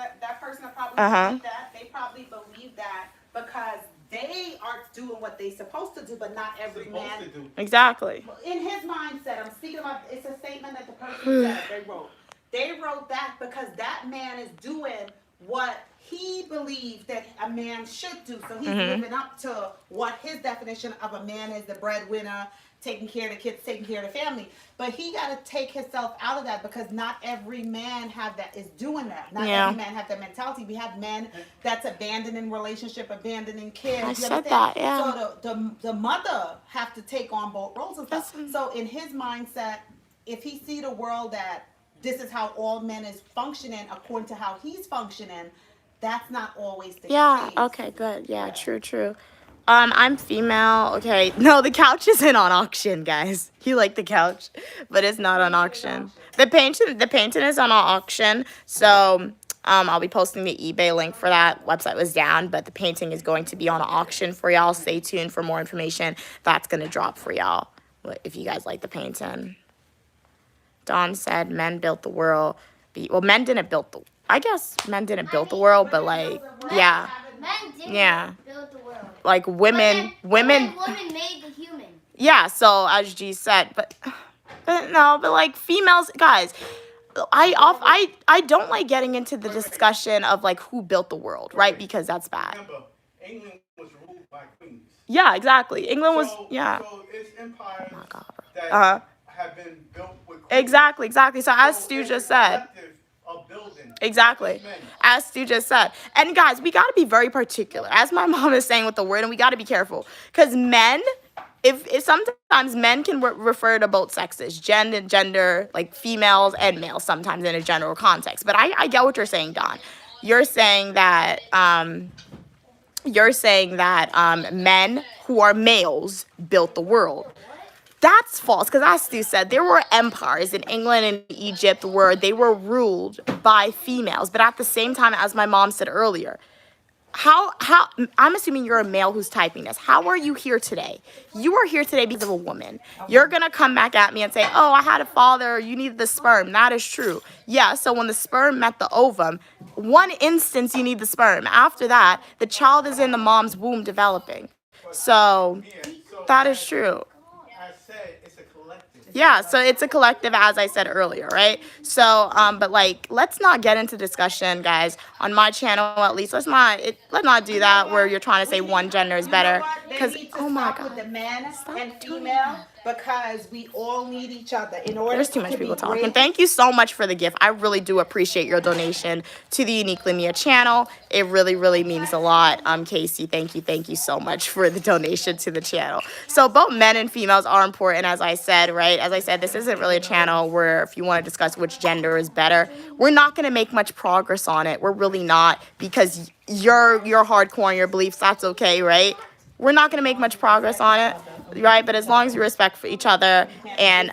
probably Uh-huh. believe that, they probably believe that because they are doing what they supposed to do, but not every man. Exactly. In his mindset, I'm speaking about, it's a statement that the person said, they wrote. They wrote that because that man is doing what he believed that a man should do. So he's living up to what his definition of a man is, the breadwinner, taking care of the kids, taking care of the family. But he got to take himself out of that because not every man is doing that. Not every man have that mentality. We have men that's abandoning relationship, abandoning kids. I said that, yeah. So the mother have to take on both roles and stuff. So in his mindset, if he see the world that this is how all men is functioning according to how he's functioning, that's not always the case. Okay, good. Yeah, true. I'm female. Okay. No, the couch isn't on auction, guys. You like the couch, but it's not on auction. The painting is on auction. So, I'll be posting the eBay link for that. Website was down, but the painting is going to be on auction for y'all. Stay tuned for more information. That's going to drop for y'all if you guys like the painting. Dawn said men built the world. Well, men didn't build the... I guess men didn't build the world, but like, yeah. Men didn't Yeah. build the world. Like women Women made the human. yeah, so as G said, but like females, guys, I don't like getting into the discussion of like who built the world, right? Because that's bad. Remember, England was ruled by queens. Yeah, exactly. England was So it's empires that have been built with queens. Exactly. So as Stu just said. Exactly. As Stu just said. And guys, we got to be very particular. As my mom is saying with the word, and we got to be careful. Because men, if sometimes men can refer to both sexes, gender, like females and males sometimes in a general context. But I get what you're saying, Don. You're saying that men who are males built the world. That's false, because as Stu said, there were empires in England and Egypt where they were ruled by females. But at the same time, as my mom said earlier, how I'm assuming you're a male who's typing this. How are you here today? You are here today because of a woman. You're going to come back at me and say, oh, I had a father, you needed the sperm. That is true. Yeah, so when the sperm met the ovum, one instance you need the sperm. After that, the child is in the mom's womb developing. So that is true. Yeah, so it's a collective, as I said earlier, right? So, but like, let's not get into discussion, guys. On my channel, at least, let's not do that where you're trying to say one gender is better. Because, oh my God, with the men and female, because we all need each other in order. There's too much people talking. Thank you so much for the gift. I really do appreciate your donation to the Uniquely Mia channel. It really, really means a lot. Casey, thank you so much for the donation to the channel. So both men and females are important, as I said, right? As I said, this isn't really a channel where if you want to discuss which gender is better, we're not going to make much progress on it. We're really not, because you're hardcore in your beliefs. That's okay, right? We're not going to make much progress on it, right? But as long as you respect for each other and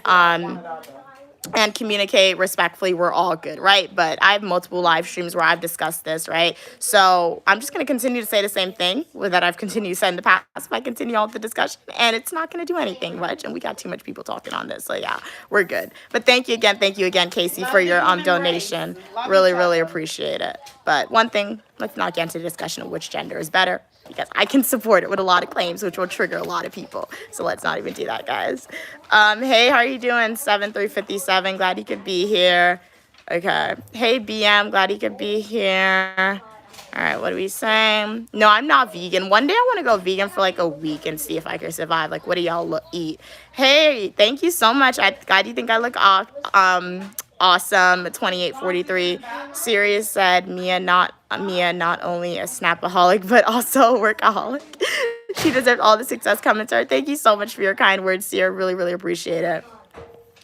communicate respectfully, we're all good, right? But I have multiple live streams where I've discussed this, right? So I'm just going to continue to say the same thing that I've continued to say in the past. If I continue on with the discussion, and it's not going to do anything much, and we got too much people talking on this, so yeah, we're good. But thank you again, Casey, for your donation. Really, really appreciate it. But one thing, let's not get into the discussion of which gender is better, because I can support it with a lot of claims, which will trigger a lot of people. So let's not even do that, guys. Hey, how are you doing? 7357, glad you could be here. Okay. Hey, BM, glad you could be here. All right, what are we saying? No, I'm not vegan. One day I want to go vegan for like a week and see if I can survive. Like, what do y'all eat? Hey, thank you so much. God, you think I look awesome? 2843. Sirius said Mia not only a snapaholic but also a workaholic. She deserves all the success coming to her. Thank you so much for your kind words, Sierra. Really, really appreciate it.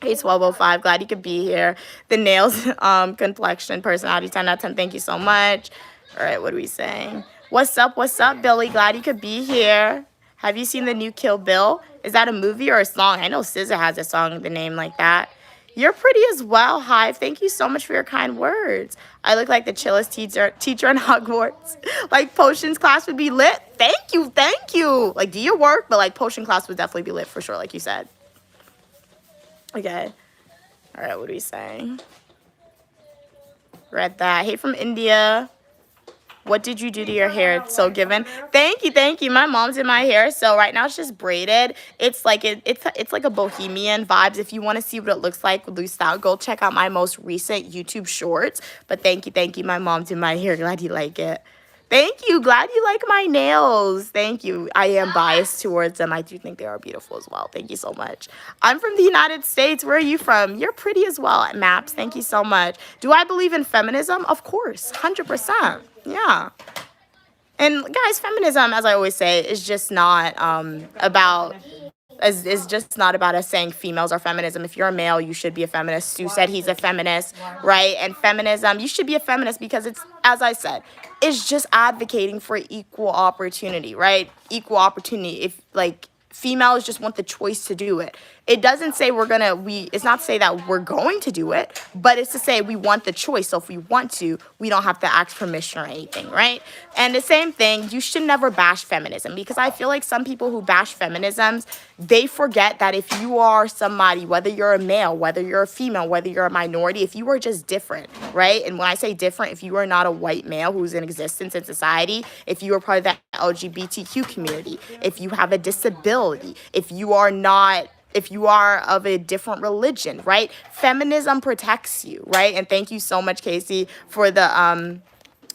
Hey, 1205, glad you could be here. The nails, complexion, personality, 10 out of 10. Thank you so much. All right, what are we saying? What's up, Billy? Glad you could be here. Have you seen the new Kill Bill? Is that a movie or a song? I know SZA has a song with the name like that. You're pretty as well, Hive. Thank you so much for your kind words. I look like the chillest teacher in Hogwarts. Like potions class would be lit. Thank you, thank you. Like do your work, but like potion class would definitely be lit for sure, like you said. Okay. All right, what are we saying? Read that. Hey from India. What did you do to your hair? It's so given. Thank you, thank you. My mom did my hair, so right now it's just braided. It's like it's like a bohemian vibes. If you want to see what it looks like with loose style, go check out my most recent YouTube shorts. But thank you. My mom did my hair. Glad you like it. Thank you. Glad you like my nails. Thank you. I am biased towards them. I do think they are beautiful as well. Thank you so much. I'm from the United States. Where are you from? You're pretty as well at Maps. Thank you so much. Do I believe in feminism? Of course. 100%. Yeah. And guys, feminism, as I always say, is just not about... Is just not about us saying females are feminism. If you're a male, you should be a feminist. Stu said he's a feminist, right? And feminism, you should be a feminist because it's, as I said, it's just advocating for equal opportunity, right? Equal opportunity. If like females just want the choice to do it. It doesn't say it's not to say that we're going to do it, but it's to say we want the choice. So if we want to, we don't have to ask permission or anything, right? And the same thing, you should never bash feminism because I feel like some people who bash feminisms, they forget that if you are somebody, whether you're a male, whether you're a female, whether you're a minority, if you are just different, right? And when I say different, if you are not a white male who's in existence in society, if you are part of the LGBTQ community, if you have a disability, if you are of a different religion, right? Feminism protects you, right? And thank you so much, Casey, for the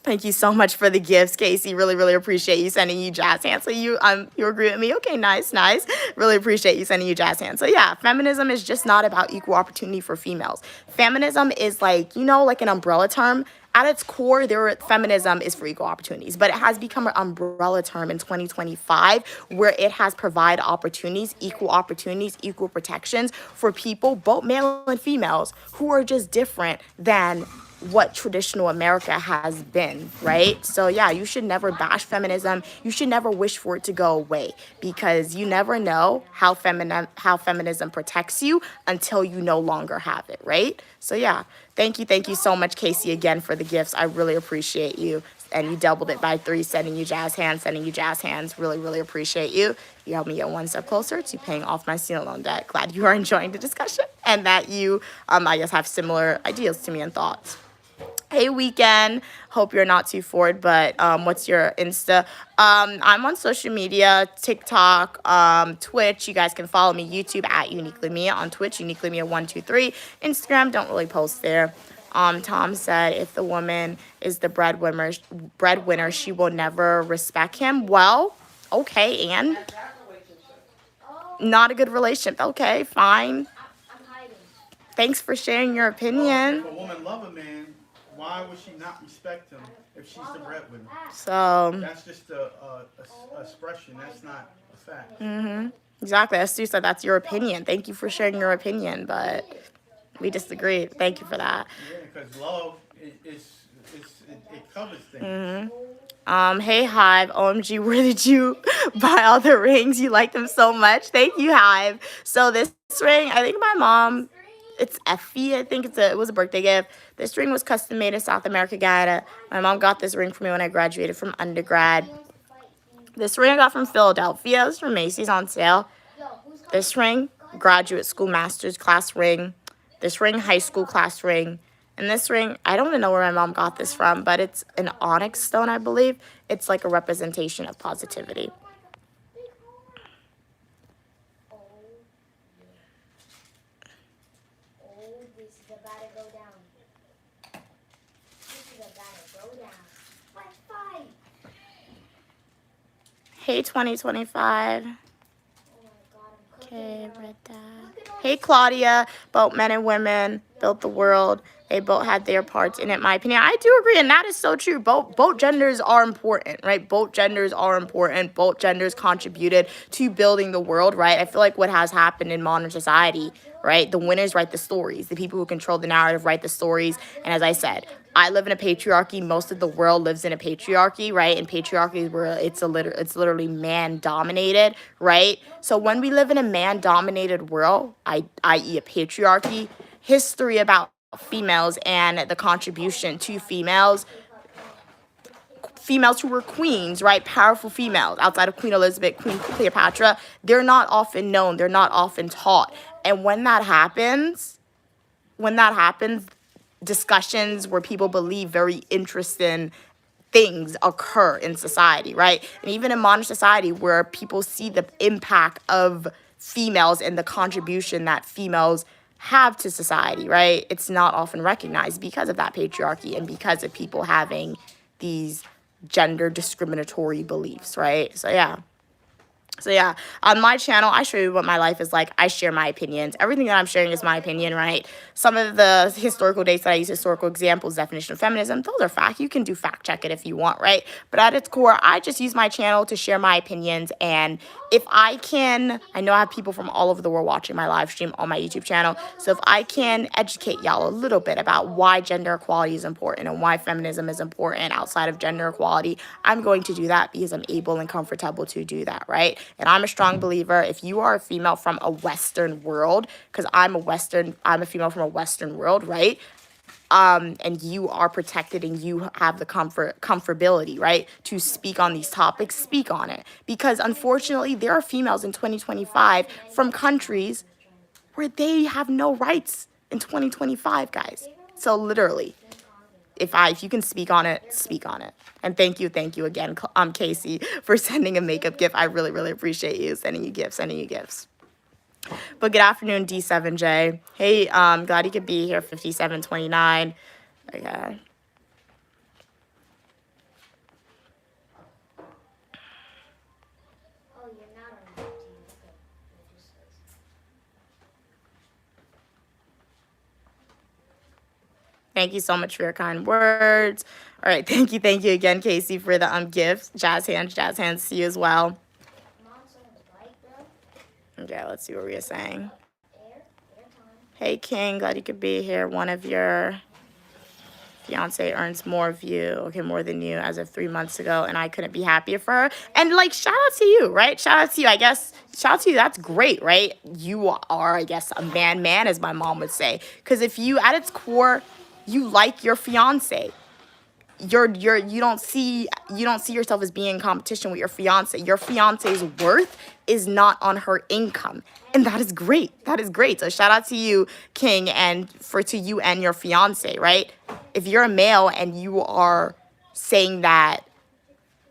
thank you so much for the gifts, Casey. Really, really appreciate you sending you jazz hands. So you agree with me? Okay, nice. Really appreciate you sending you jazz hands. So yeah, feminism is just not about equal opportunity for females. Feminism is like, like an umbrella term. At its core, feminism is for equal opportunities, but it has become an umbrella term in 2025 where it has provided opportunities, equal protections for people, both male and females, who are just different than what traditional America has been, right? So yeah, you should never bash feminism. You should never wish for it to go away because you never know how feminism protects you until you no longer have it, right? So yeah, thank you so much, Casey, again for the gifts. I really appreciate you. And you doubled it by 3, sending you jazz hands. Really, really appreciate you. You helped me get one step closer to paying off my student loan debt. Glad you are enjoying the discussion and that you, I guess, have similar ideas to me and thoughts. Hey, Weekend. Hope you're not too forward, but what's your Insta? I'm on social media, TikTok, Twitch. You guys can follow me, YouTube at Uniquely Mia, on Twitch, Uniquely Mia 123. Instagram, don't really post there. Tom said if the woman is the breadwinner, she will never respect him. Well, okay, and not a good relationship. Okay, fine. I'm hiding. Thanks for sharing your opinion. If a woman love a man, why would she not respect him if she's the breadwinner? So That's just a expression. That's not a fact. exactly, as Stu said, that's your opinion. Thank you for sharing your opinion, but we disagree. Thank you for that. Yeah, because love it covers things. Hey Hive, OMG, where did you buy all the rings? You like them so much. Thank you, Hive. So this ring, I think my mom, it's Effie, I think it was a birthday gift. This ring was custom made in South America, Guyana. My mom got this ring for me when I graduated from undergrad. This ring I got from Philadelphia. It was from Macy's on sale. This ring, graduate school master's class ring. This ring, high school class ring. And this ring, I don't even know where my mom got this from, but it's an onyx stone, I believe. It's like a representation of positivity. This is about to go down. Fight. Hey, 2025. Oh my God, I'm cooking. Okay, read that. Hey, Claudia. Both men and women built the world. They both had their parts in it, in my opinion. I do agree, and that is so true. Both genders are important, right? Both genders are important. Both genders contributed to building the world, right? I feel like what has happened in modern society, right? The winners write the stories. The people who control the narrative write the stories. And as I said, I live in a patriarchy. Most of the world lives in a patriarchy, right? And patriarchy is where it's literally man-dominated, right? So when we live in a man-dominated world, i.e. a patriarchy, history about females and the contribution to females who were queens, right? Powerful females outside of Queen Elizabeth, Queen Cleopatra, they're not often known, they're not often taught. And when that happens, discussions where people believe very interesting things occur in society, right? And even in modern society where people see the impact of females and the contribution that females have to society, right? It's not often recognized because of that patriarchy and because of people having these gender discriminatory beliefs, right? So yeah, on my channel, I show you what my life is like. I share my opinions. Everything that I'm sharing is my opinion, right? Some of the historical dates that I use, historical examples, definition of feminism, those are fact. You can do fact check it if you want, right? But at its core, I just use my channel to share my opinions. And if I can, I know I have people from all over the world watching my live stream on my YouTube channel. So if I can educate y'all a little bit about why gender equality is important and why feminism is important outside of gender equality, I'm going to do that because I'm able and comfortable to do that, right? And I'm a strong believer, if you are a female from a Western world, because I'm a female from a Western world, right? And you are protected and you have the comfortability, right, to speak on these topics, speak on it. Because unfortunately, there are females in 2025 from countries where they have no rights in 2025, guys. So literally, if you can speak on it, speak on it. And thank you again, Casey, for sending a makeup gift. I really, really appreciate you sending you gifts. But good afternoon, D7J. Hey, glad you could be here, 5729. Okay. Oh, you're not on the team. Okay. Thank you so much for your kind words. All right, thank you again, Casey, for the gifts. Jazz hands to you as well. Okay, let's see what we are saying. Hey, King, glad you could be here. One of your fiance earns more than you as of 3 months ago, and I couldn't be happier for her. And like, shout out to you, right? Shout out to you, I guess. Shout out to you, that's great, right? You are, I guess, a man, as my mom would say. Because if you, at its core, you like your fiance, you don't see yourself as being in competition with your fiance. Your fiance's worth is not on her income, and that is great. So shout out to you, King, and to you and your fiance, right? If you're a male and you are saying that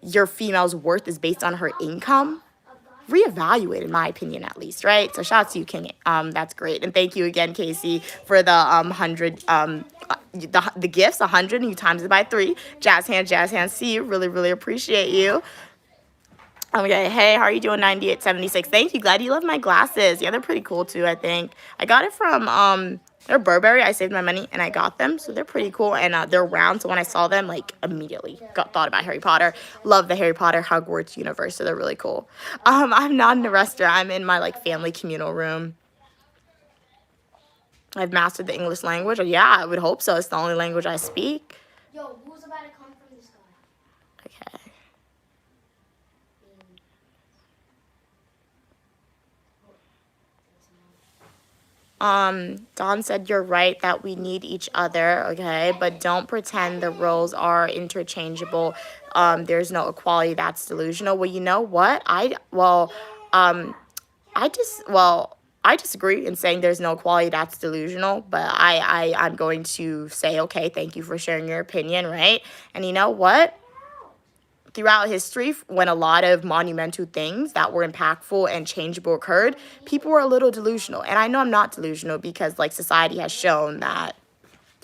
your female's worth is based on her income, reevaluate, in my opinion, at least, right? So shout out to you, King. That's great. And thank you again, Casey, for the 100 the gifts, 100, and you times it by 3. Jazz hands, see you. Really, really appreciate you. Okay, hey, how are you doing, 9876? Thank you, glad you love my glasses. Yeah, they're pretty cool too, I think. I got it from they're Burberry. I saved my money and I got them, so they're pretty cool, and they're round, so when I saw them, like, immediately thought about Harry Potter. Love the Harry Potter Hogwarts universe, so they're really cool. I'm not in a restaurant. I'm in my, like, family communal room. I've mastered the English language. Yeah, I would hope so. It's the only language I speak. Yo, who's about to come from the sky? Okay. Don said you're right that we need each other, okay? But don't pretend the roles are interchangeable. There's no equality. That's delusional. Well, you know what? I disagree in saying there's no equality. That's delusional. But I'm going to say, okay, thank you for sharing your opinion, right? And you know what? Throughout history, when a lot of monumental things that were impactful and changeable occurred, people were a little delusional. And I know I'm not delusional because, like, society has shown that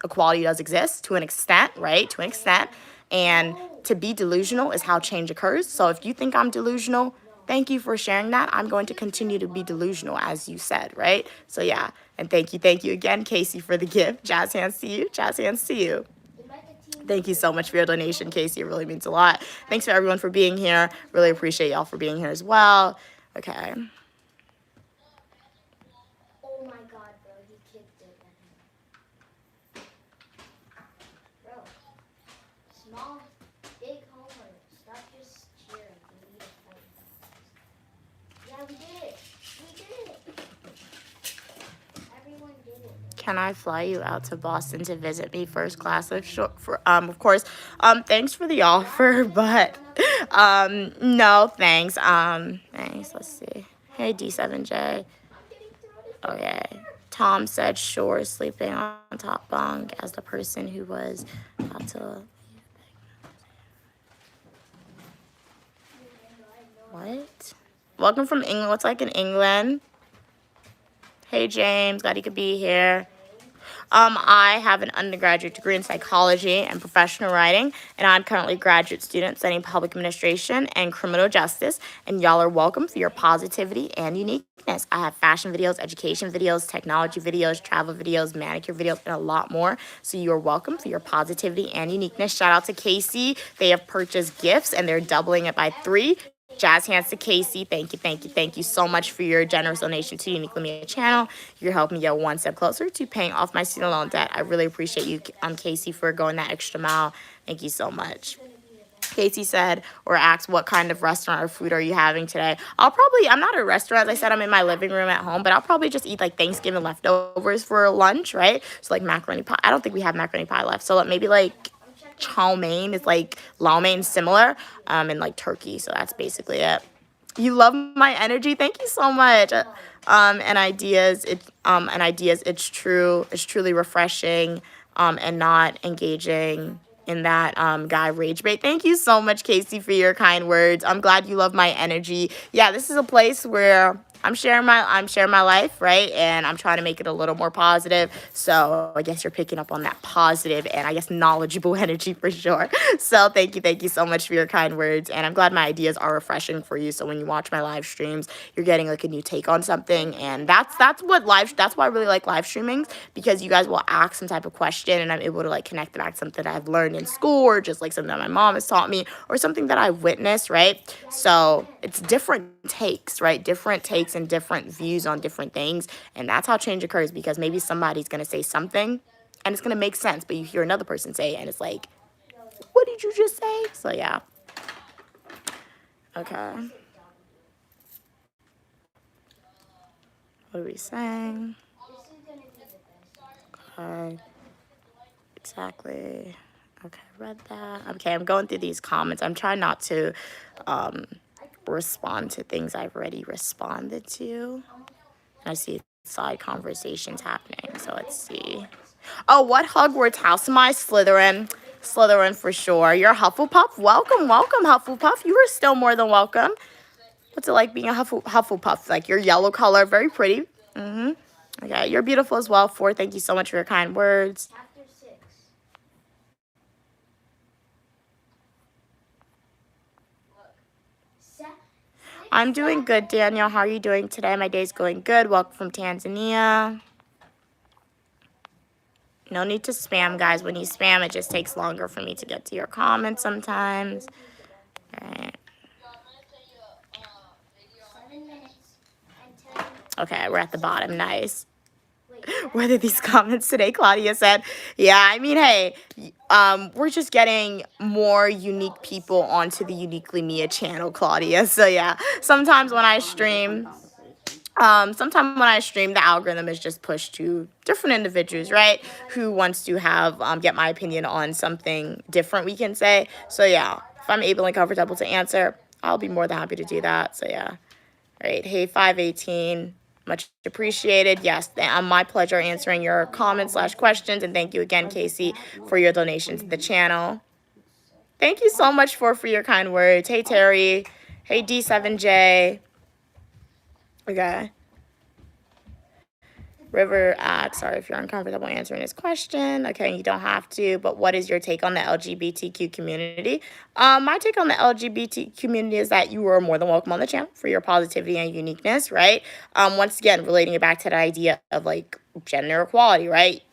equality does exist to an extent, right? To an extent. And to be delusional is how change occurs. So if you think I'm delusional, thank you for sharing that. I'm going to continue to be delusional, as you said, right? So yeah, and thank you again, Casey, for the gift. Jazz hands to you. Thank you so much for your donation, Casey. It really means a lot. Thanks for everyone for being here. Really appreciate y'all for being here as well. Okay. Oh my god, bro, he kicked it at him. Bro, small, big homer. Stop just cheering. We need a fight. Yeah, we did it. Everyone did it. Can I fly you out to Boston to visit me first class? Of course. Thanks for the offer, but no, thanks. Thanks. Let's see. Hey, D7J. Okay. Tom said, sure, sleeping on top bunk as the person who was about to. What? Welcome from England. What's like in England? Hey, James. Glad you could be here. I have an undergraduate degree in psychology and professional writing, and I'm currently a graduate student studying public administration and criminal justice, and y'all are welcome for your positivity and uniqueness. I have fashion videos, education videos, technology videos, travel videos, manicure videos, and a lot more, so you are welcome for your positivity and uniqueness. Shout out to Casey. They have purchased gifts, and they're doubling it by 3. Jazz hands to Casey. Thank you so much for your generous donation to Uniquely Media channel. You're helping me get one step closer to paying off my student loan debt. I really appreciate you, Casey, for going that extra mile. Thank you so much. Casey said or asked, what kind of restaurant or food are you having today? I'm not at a restaurant. As I said, I'm in my living room at home, but I'll probably just eat like Thanksgiving leftovers for lunch, right? So like macaroni pie. I don't think we have macaroni pie left. So maybe like chow mein is like lao mein similar, and like turkey. So that's basically it. You love my energy. Thank you so much. And ideas. It's true. It's truly refreshing. And not engaging in that guy rage bait. Thank you so much, Casey, for your kind words. I'm glad you love my energy. Yeah, this is a place where I'm sharing my life, right? And I'm trying to make it a little more positive. So I guess you're picking up on that positive and I guess knowledgeable energy for sure. So thank you so much for your kind words. And I'm glad my ideas are refreshing for you. So when you watch my live streams, you're getting like a new take on something. And that's why I really like live streaming, because you guys will ask some type of question and I'm able to like connect it back to something that I've learned in school, or just like something that my mom has taught me, or something that I've witnessed, right? So it's different takes, right? Different takes and different views on different things. And that's how change occurs, because maybe somebody's going to say something and it's going to make sense, but you hear another person say it and it's like, what did you just say? So yeah. Okay. What are we saying? Okay. Exactly. Okay, read that. Okay, I'm going through these comments. I'm trying not to respond to things I've already responded to. I see side conversations happening, so let's see. Oh, what Hogwarts house am I? Slytherin. Slytherin for sure. You're Hufflepuff? Welcome, Hufflepuff. You are still more than welcome. What's it like being a Hufflepuff? Like, your yellow color, very pretty. Okay, you're beautiful as well. 4, thank you so much for your kind words. Chapter 6. I'm doing good, Daniel. How are you doing today? My day's going good. Welcome from Tanzania. No need to spam, guys. When you spam, it just takes longer for me to get to your comments sometimes. All right. 7 minutes and 10. Okay, we're at the bottom. Nice. What are these comments today? Claudia said, yeah, I mean, hey, we're just getting more unique people onto the Uniquely Mia channel, Claudia. So yeah, sometimes when I stream, the algorithm is just pushed to different individuals, right? Who wants to have, get my opinion on something different, we can say. So yeah, if I'm able and comfortable to answer, I'll be more than happy to do that. So yeah. All right. Hey, 518. Much appreciated. Yes, my pleasure answering your comments/questions. And thank you again, Casey, for your donation to the channel. Thank you so much for your kind words. Hey, Terry. Hey, D7J. Okay. River asks, sorry if you're uncomfortable answering this question. Okay, you don't have to, but what is your take on the LGBTQ community? My take on the LGBT community is that you are more than welcome on the channel for your positivity and uniqueness, right? Once again, relating it back to the idea of like gender equality, right?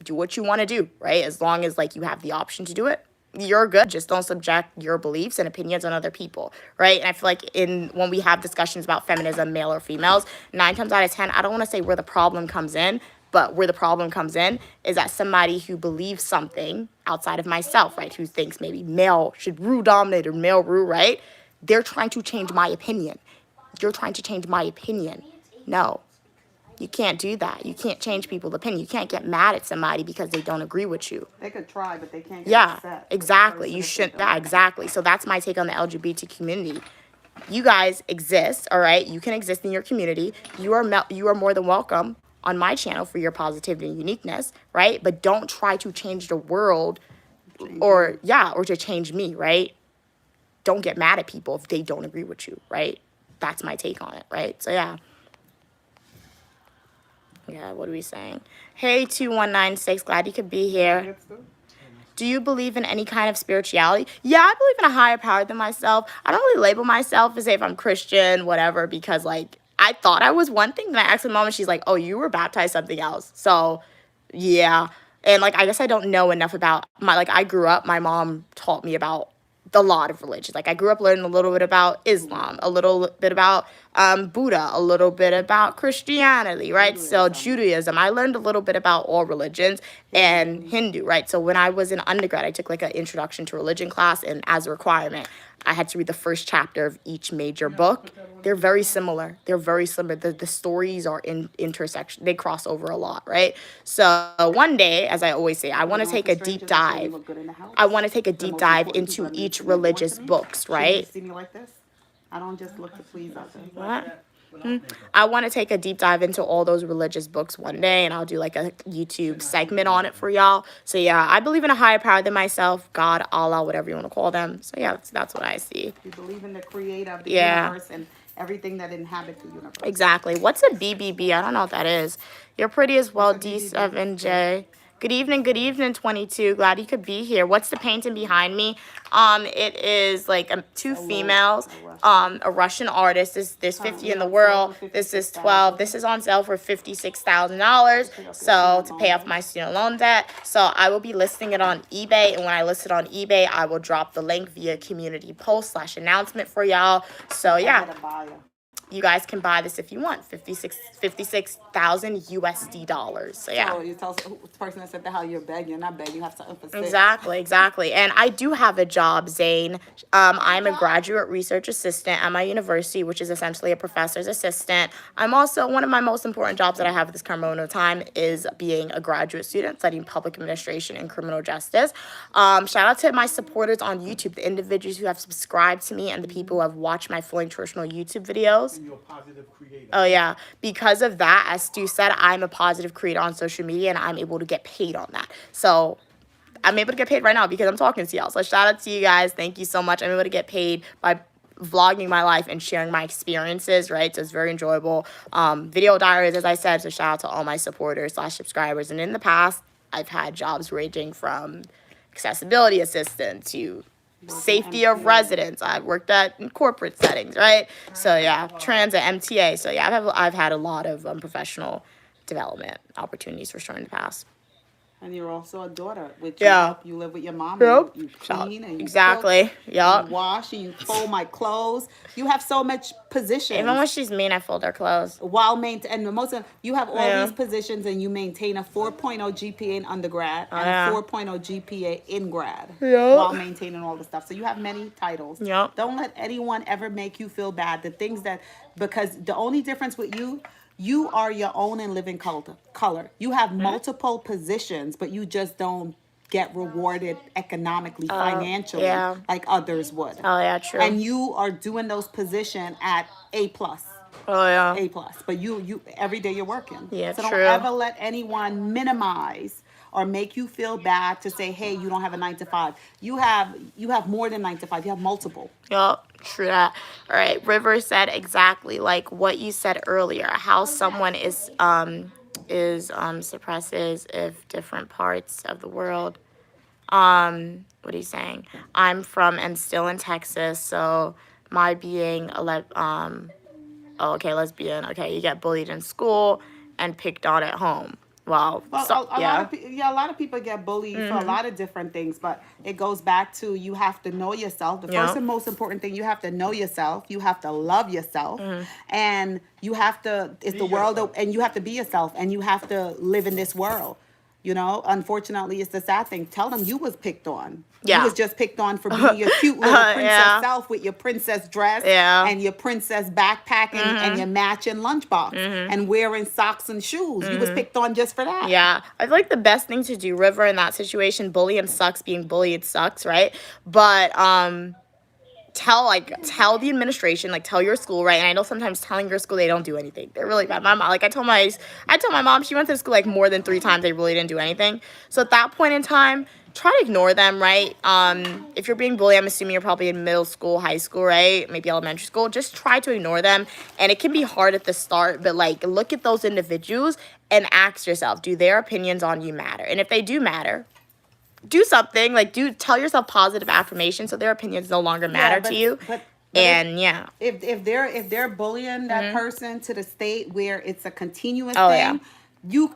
Do what you want to do, right? As long as like you have the option to do it, you're good. Just don't subject your beliefs and opinions on other people, right? And I feel like when we have discussions about feminism, male or females, 9 times out of 10, I don't want to say where the problem comes in, but where the problem comes in is that somebody who believes something outside of myself, right, who thinks maybe male should rule dominate or male rule, right? They're trying to change my opinion. You're trying to change my opinion. No. You can't do that. You can't change people's opinion. You can't get mad at somebody because they don't agree with you. They could try, but they can't get Yeah, upset with the exactly. person You if they shouldn't. don't. Yeah, exactly. So that's my take on the LGBT community. You guys exist, all right? You can exist in your community. You are more than welcome on my channel for your positivity and uniqueness, right? But don't try to change the world or to change me, right? Don't get mad at people if they don't agree with you, right? That's my take on it, right? So yeah. Yeah, what are we saying? Hey, 2196, glad you could be here. Do you believe in any kind of spirituality? Yeah, I believe in a higher power than myself. I don't really label myself as if I'm Christian, whatever, because, like, I thought I was one thing. Then I asked my mom, and she's like, oh, you were baptized something else. So, yeah. And, like, I guess I don't know enough about I grew up, my mom taught me about a lot of religions. Like, I grew up learning a little bit about Islam, a little bit about Buddha, a little bit about Christianity, right? So Judaism. I learned a little bit about all religions and Hindu, right? So when I was in undergrad, I took like an introduction to religion class, and as a requirement, I had to read the first chapter of each major book. They're very similar. The stories are in intersection. They cross over a lot, right? So one day, as I always say, I want to take a deep dive. I want to take a deep dive into each religious books, right? See me like this? I don't just look to please others. What? I want to take a deep dive into all those religious books one day, and I'll do like a YouTube segment on it for y'all. So yeah, I believe in a higher power than myself, God, Allah, whatever you want to call them. So yeah, that's what I see. You believe in the creator of the universe and everything that inhabits the universe. Exactly. What's a BBB? I don't know what that is. You're pretty as well, D7J. Good evening, 22. Glad you could be here. What's the painting behind me? It is like two females, a Russian artist. There's 50 in the world. This is 12. This is on sale for $56,000. So to pay off my student loan debt. So I will be listing it on eBay, and when I list it on eBay, I will drop the link via community post / announcement for y'all. So yeah. You guys can buy this if you want. 56,000 USD dollars. So yeah. So you tell the person that said the hell you're begging. You're not begging. You have something for sale. Exactly. And I do have a job, Zane. I'm a graduate research assistant at my university, which is essentially a professor's assistant. I'm also, one of my most important jobs that I have at this current moment of time is being a graduate student studying public administration and criminal justice. Shout out to my supporters on YouTube, the individuals who have subscribed to me and the people who have watched my fully traditional YouTube videos. You're a positive creator. Oh yeah, because of that, as Stu said, I'm a positive creator on social media, and I'm able to get paid on that. So I'm able to get paid right now because I'm talking to y'all. So shout out to you guys. Thank you so much. I'm able to get paid by vlogging my life and sharing my experiences, right? So it's very enjoyable. Video diaries, as I said. So shout out to all my supporters / subscribers. And in the past, I've had jobs ranging from accessibility assistant to safety of residents. I've worked in corporate settings, right? So yeah, transit, MTA. So yeah, I've had a lot of professional development opportunities for sure in the past. And you're also a daughter, which Yeah. you live with your mom. Yep. You clean and you Exactly. cook, Yep. you wash and you fold my clothes. You have so much positions. Even when she's mean, I fold her clothes. While and most of you have all Yeah. these positions, and you maintain a 4.0 GPA in undergrad and yeah. a 4.0 GPA in grad Yep. while maintaining all the stuff. So you have many titles. Yep. Don't let anyone ever make you feel bad. Because the only difference with you are your own and living color. You have multiple positions, but you just don't get rewarded economically, financially, yeah. like others would. Oh yeah, true. And you are doing those positions at A+. Oh yeah. A+. But you every day you're working. Yeah, so true. don't ever let anyone minimize or make you feel bad to say, hey, you don't have a 9 to 5. You have more than 9 to 5. You have multiple. Yup, true that. All right, River said exactly like what you said earlier. How someone is suppresses if different parts of the world. What are you saying? I'm from and still in Texas, so my being lesbian. Okay, you get bullied in school and picked on at home. Well, a lot of people get bullied for a lot of different things, but it goes back to you have to know yourself. The first and most important thing, you have to know yourself. You have to love yourself, and you have to. It's the world, and you have to be yourself, and you have to live in this world. You know, unfortunately, it's the sad thing. Tell them you was picked on. Yeah. You was just picked on for being your cute little princess Yeah. self with your princess dress Yeah. and your princess backpack and your matching lunchbox and wearing socks and shoes. You was picked on just for that. Yeah, I feel like the best thing to do, River, in that situation, bullying sucks, being bullied sucks, right? But tell the administration, like tell your school, right? And I know sometimes telling your school they don't do anything. They're really bad. My mom, like I told my mom, she went to school like more than 3 times, they really didn't do anything. So at that point in time, try to ignore them, right? If you're being bullied, I'm assuming you're probably in middle school, high school, right? Maybe elementary school. Just try to ignore them. And it can be hard at the start, but like look at those individuals and ask yourself, do their opinions on you matter? And if they do matter, do something. Like tell yourself positive affirmation so their opinions no longer matter to you. But And yeah. if they're bullying that person to the state where it's a continuous Oh, thing, yeah. you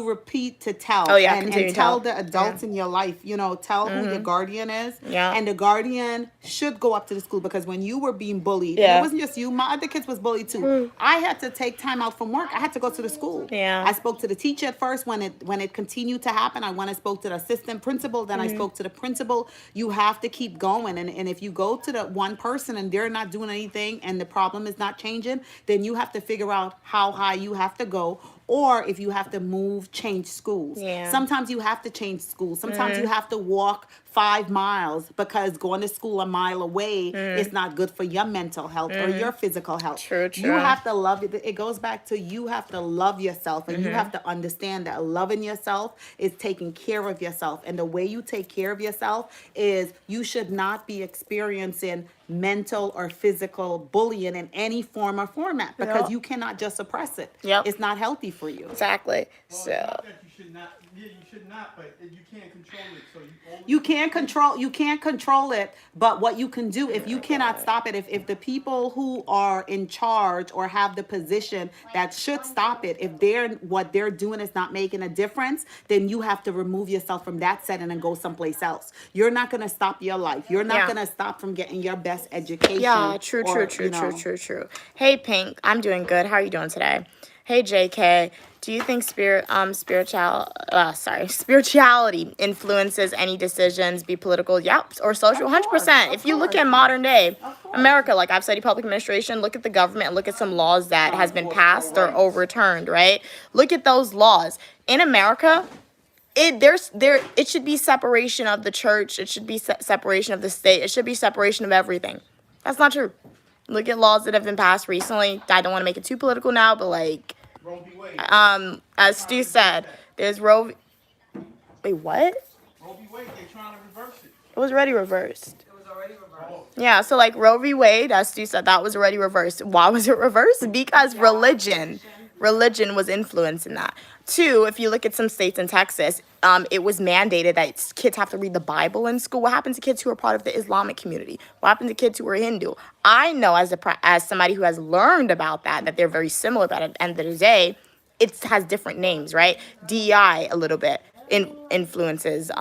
repeat to tell. Oh, yeah, and continue to tell tell. the adults in your life, you know, tell who your guardian is. Yeah. And the guardian should go up to the school because when you were being bullied, Yeah. it wasn't just you, my other kids was bullied too. I had to take time out from work. I had to go to the school. Yeah. I spoke to the teacher at first when it continued to happen. I went and spoke to the assistant principal, then I spoke to the principal. You have to keep going. And if you go to the one person and they're not doing anything and the problem is not changing, then you have to figure out how high you have to go. Or if you have to change schools. Yeah. Sometimes you have to change schools. Sometimes you have to walk 5 miles because going to school a mile away is not good for your mental health or your physical health. True. You have to love it. It goes back to you have to love yourself and you have to understand that loving yourself is taking care of yourself. And the way you take care of yourself is you should not be experiencing mental or physical bullying in any form or format because Yep. you cannot just suppress it. Yep. It's not healthy for you. Exactly. Well, So it's not that you should not. Yeah, you should not, but you can't control it. So You can't control it, but what you can do if you cannot stop it, if the people who are in charge or have the position that should stop it, if what they're doing is not making a difference, then you have to remove yourself from that setting and go someplace else. You're not going to stop your life. You're not Yeah. going to stop from getting your best education. yeah, true. True. Hey Pink, I'm doing good. How are you doing today? Hey JK, do you think spirituality influences any decisions, be political, or social? 100%. If you look at modern day America, like I've studied public administration, look at the government and look at some laws that has been passed or overturned, right? Look at those laws. In America, it should be separation of the church, it should be separation of the state, it should be separation of everything. That's not true. Look at laws that have been passed recently. I don't want to make it too political now, but like Roe v. Wade. as Stu said, there's Roe. Wait, what? Roe v. Wade. They're trying to reverse it. It was already reversed. Yeah, so like Roe v. Wade, as Stu said, that was already reversed. Why was it reversed? Because religion was influencing that. 2, if you look at some states in Texas, it was mandated that kids have to read the Bible in school. What happens to kids who are part of the Islamic community? What happens to kids who are Hindu? I know as somebody who has learned about that they're very similar, but at the end of the day, it has different names, right? DEI a little bit influences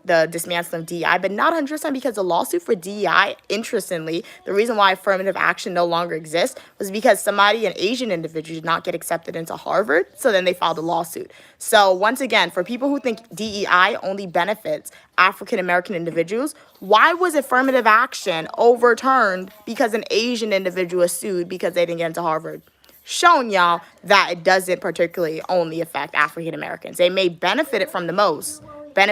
the dismantling of DEI, but not 100% because the lawsuit for DEI, interestingly, the reason why affirmative action no longer exists was because an Asian individual, did not get accepted into Harvard, so then they filed a lawsuit. So once again, for people who think DEI only benefits African American individuals, why was affirmative action overturned because an Asian individual was sued because they didn't get into Harvard? Showing y'all that it doesn't particularly only affect African Americans. They may benefit from it the most, but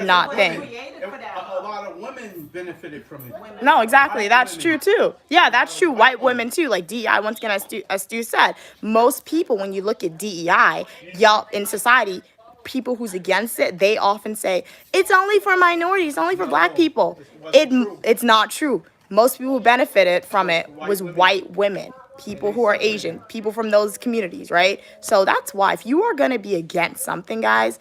not thing. A lot of women benefited from it. No, exactly. That's true too. Yeah, that's true. White women too. Like DEI, once again, as Stu said, most people, when you look at DEI, y'all in society, people who's against it, they often say it's only for minorities, only for black people. It's not true. Most people who benefited from it was white women, people who are Asian, people from those communities, right? So that's why if you are going to be against something, guys,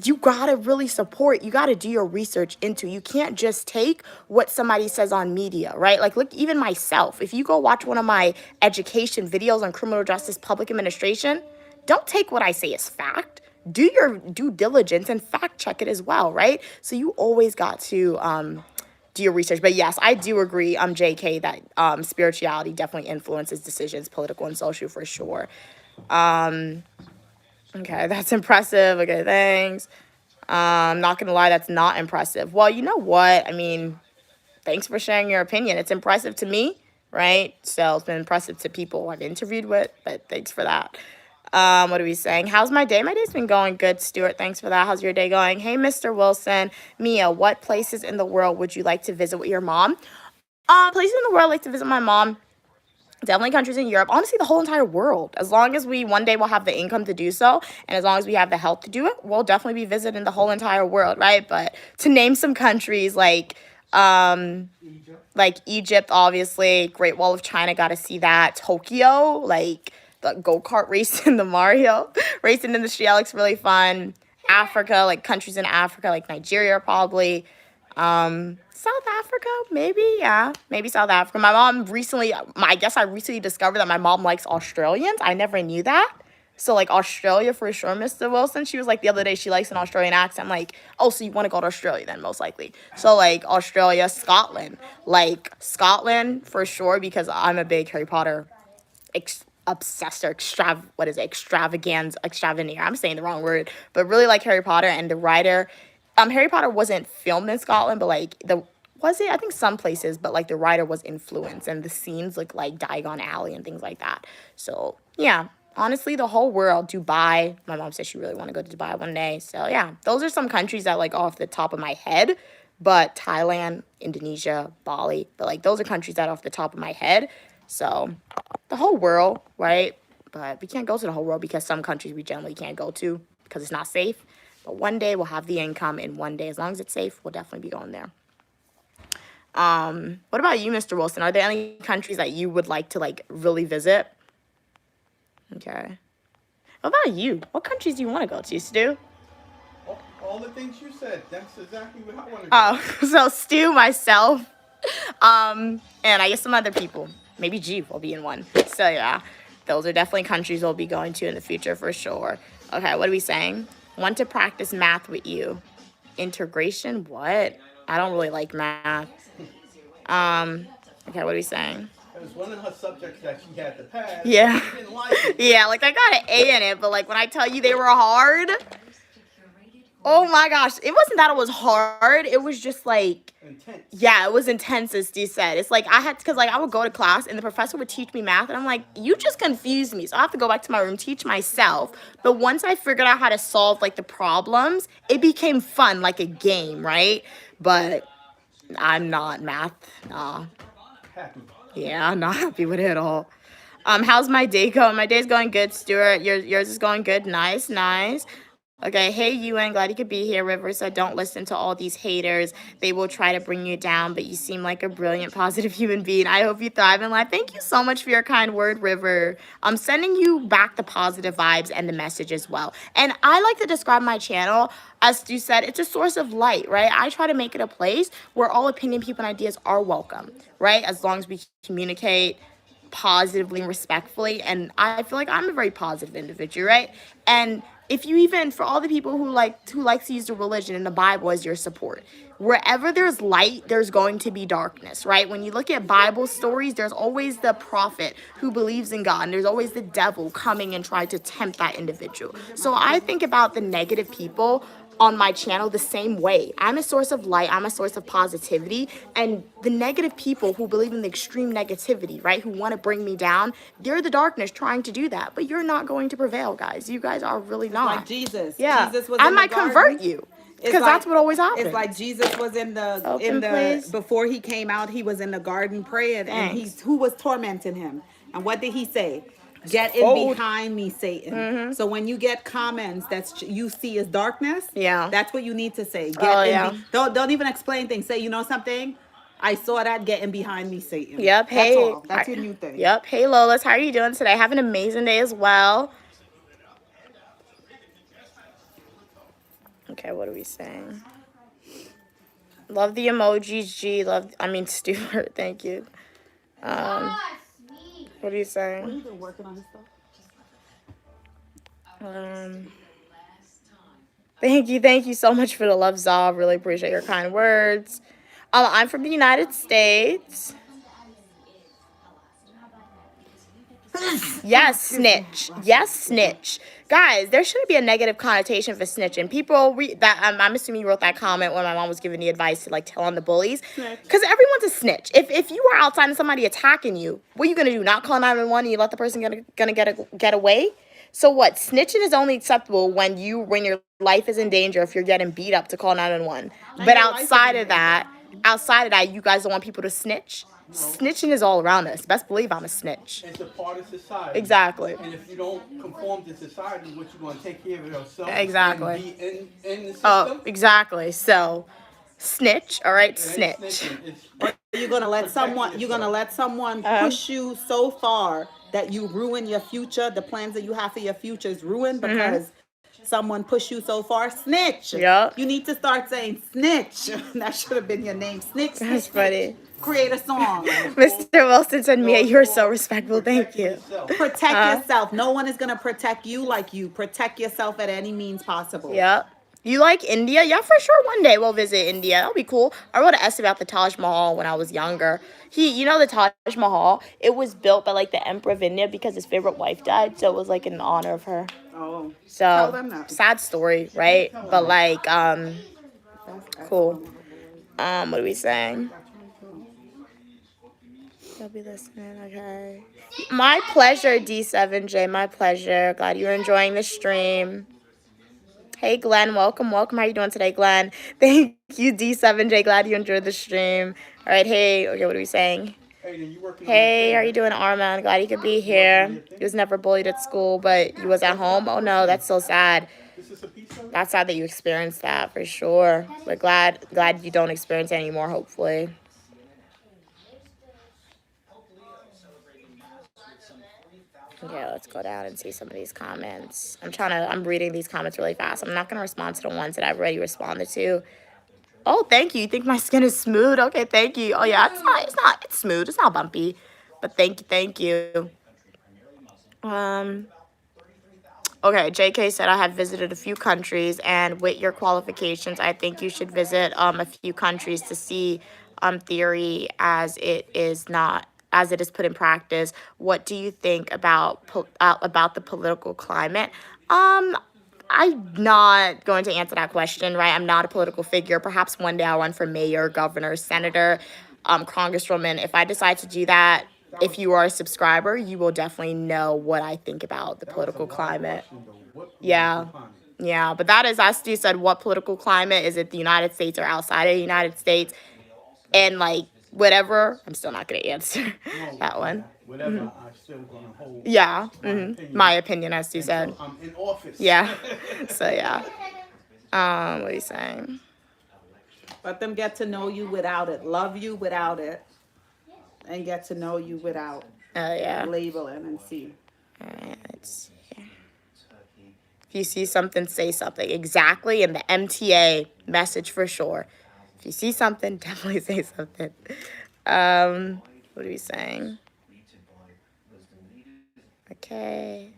you got to really support. You got to do your research into. You can't just take what somebody says on media, right? Like, look, even myself, if you go watch one of my education videos on criminal justice public administration, don't take what I say as fact. Do your due diligence and fact check it as well, right? So you always got to do your research. But yes, I do agree, JK, that spirituality definitely influences decisions, political and social, for sure. Okay, that's impressive. Okay, thanks. Not gonna lie, that's not impressive. Well, you know what? I mean, thanks for sharing your opinion. It's impressive to me, right? So it's been impressive to people I've interviewed with, but thanks for that. What are we saying? How's my day? My day's been going good, Stuart. Thanks for that. How's your day going? Hey, Mr. Wilson. Mia, what places in the world would you like to visit with your mom? Places in the world I'd like to visit my mom. Definitely countries in Europe. Honestly, the whole entire world. As long as we one day will have the income to do so, and as long as we have the health to do it, we'll definitely be visiting the whole entire world, right? But to name some countries like Egypt, obviously, Great Wall of China, got to see that. Tokyo, like the go-kart race in the Mario, racing in the street, that looks really fun. Africa, like countries in Africa, like Nigeria, probably. South Africa, maybe, yeah, maybe South Africa. My mom recently, I guess I recently discovered that my mom likes Australians. I never knew that. So, like, Australia for sure, Mr. Wilson. She was like, the other day, she likes an Australian accent. I'm like, oh, so you want to go to Australia then, most likely. So, like, Australia, Scotland. Like, Scotland for sure, because I'm a big Harry Potter obsessed or extravaganza. I'm saying the wrong word, but really like Harry Potter and the writer. Harry Potter wasn't filmed in Scotland, but like was it? I think some places, but like the writer was influenced and the scenes look like Diagon Alley and things like that. So yeah, honestly, the whole world, Dubai. My mom said she really want to go to Dubai one day. So yeah, those are some countries that like off the top of my head. But Thailand, Indonesia, Bali, but like those are countries that off the top of my head. So the whole world, right? But we can't go to the whole world because some countries we generally can't go to because it's not safe. But one day we'll have the income, and one day, as long as it's safe, we'll definitely be going there. What about you, Mr. Wilson? Are there any countries that you would like to like really visit? Okay. What about you? What countries do you want to go to, Stu? All the things you said, that's exactly what I want to Oh, do. so Stu, myself, and I guess some other people. Maybe G will be in one. So yeah, those are definitely countries we'll be going to in the future for sure. Okay, what are we saying? Want to practice math with you. Integration? What? I don't really like math. Okay, what are we saying? It was one of her subjects that she had to pass. Yeah. She didn't like it. Yeah, like I got an A in it, but like when I tell you they were hard, oh my gosh, it wasn't that it was hard. It was just like, Intense. yeah, it was intense, as Steve said. It's like I had to, because like I would go to class and the professor would teach me math, and I'm like, you just confused me. So I have to go back to my room, teach myself. But once I figured out how to solve like the problems, it became fun, like a game, right? But I'm not math. Happy. Yeah, I'm not happy with it at all. How's my day going? My day's going good, Stuart. Yours is going good. Nice, nice. Okay, hey Ewan, glad you could be here. River said, don't listen to all these haters. They will try to bring you down, but you seem like a brilliant, positive human being. I hope you thrive in life. Thank you so much for your kind word, River. I'm sending you back the positive vibes and the message as well. And I like to describe my channel, as Stu said, it's a source of light, right? I try to make it a place where all opinion, people, and ideas are welcome, right? As long as we communicate positively and respectfully. And I feel like I'm a very positive individual, right? And if you even, for all the people who likes to use the religion and the Bible as your support, wherever there's light, there's going to be darkness, right? When you look at Bible stories, there's always the prophet who believes in God, and there's always the devil coming and trying to tempt that individual. So I think about the negative people on my channel the same way. I'm a source of light, I'm a source of positivity, and the negative people who believe in the extreme negativity, right, who want to bring me down, they're the darkness trying to do that. But you're not going to prevail, guys. You guys are really not. Like Jesus. Yeah. Jesus was I in might the garden. convert you. Because that's what always happens. It's like Jesus was in the Open, please. before he came out, he was in the garden praying, and who was tormenting him? And what did he say? Get in behind me, Satan. Mm-hmm. So when you get comments that you see as darkness, Yeah. that's what you need to say. Get in yeah. don't even explain things. Say, you know something? I saw that getting behind me, Satan. Yep. That's Hey. all. That's your new thing. Yep. Hey, Lolas. How are you doing today? Have an amazing day as well. Okay, what are we saying? Love the emojis, G. Stuart. Thank you. What are you saying? He's been working on his stuff. Thank you so much for the love, Zav. Really appreciate your kind words. I'm from the United States. Yes, snitch. Yes, snitch. Guys, there shouldn't be a negative connotation for snitching. People I'm assuming you wrote that comment when my mom was giving the advice to like tell on the bullies, because everyone's a snitch. If you were outside and somebody attacking you, what are you gonna do? Not call 911 and you let the person get away? So what? Snitching is only acceptable when your life is in danger. If you're getting beat up to call 911, but outside of that, you guys don't want people to snitch. Snitching is all around us. Best believe I'm a snitch. It's a part of society. Exactly. And if you don't conform to society, what you going to take care of yourself? Exactly. And be in the system? Oh, exactly. So, snitch. All right, It ain't snitch. snitching. You're gonna let someone push you so far that you ruin your future. The plans that you have for your future is ruined because someone pushed you so far. Snitch. Yup. You need to start saying snitch. That should have been your name. Snitch. That's snitch, funny. snitch. Create a song. Mr. Wilson said, Mia, you're so respectful. Thank you. Protect yourself. No one is gonna protect you like you. Protect yourself at any means possible. Yep. You like India? Yeah, for sure. One day we'll visit India. That'll be cool. I wrote an essay about the Taj Mahal when I was younger. The Taj Mahal, it was built by like the Emperor of India because his favorite wife died. So it was like in honor of her. Oh. So Tell them that. sad story, right? But like, cool. What are we saying? You'll be listening, okay. My pleasure, D7J. My pleasure. Glad you're enjoying the stream. Hey, Glenn. Welcome. How are you doing today, Glenn? Thank you, D7J. Glad you enjoyed the stream. All right. Hey. Okay, what are we saying? Hey, how are you doing, Armand? Glad you could be here. He was never bullied at school, but he was at home. Oh, no. That's so sad. That's sad that you experienced that, for sure. But glad you don't experience it anymore, hopefully. Okay, let's go down and see some of these comments. I'm reading these comments really fast. I'm not going to respond to the ones that I've already responded to. Oh, thank you. You think my skin is smooth? Okay, thank you. Oh, yeah, it's smooth. It's not bumpy. But thank you. Okay, JK said, I have visited a few countries, and with your qualifications, I think you should visit a few countries to see theory as it is put in practice. What do you think about the political climate? I'm not going to answer that question, right? I'm not a political figure. Perhaps one day I'll run for mayor, governor, senator, congresswoman. If I decide to do that, if you are a subscriber, you will definitely know what I think about the political climate. Yeah, but that is, as Steve said, what political climate? Is it the United States or outside of the United States? And like, whatever, I'm still not going to answer that one. Whatever, I'm still going to hold. Yeah, my opinion, as Steve said. I'm in office. Yeah, so yeah. What are you saying? Let them get to know you without it. Love you without it. And get to know you without labeling and see. All right, let's see. If you see something, say something. Exactly, and the MTA message for sure. If you see something, definitely say something. What are we saying? Okay.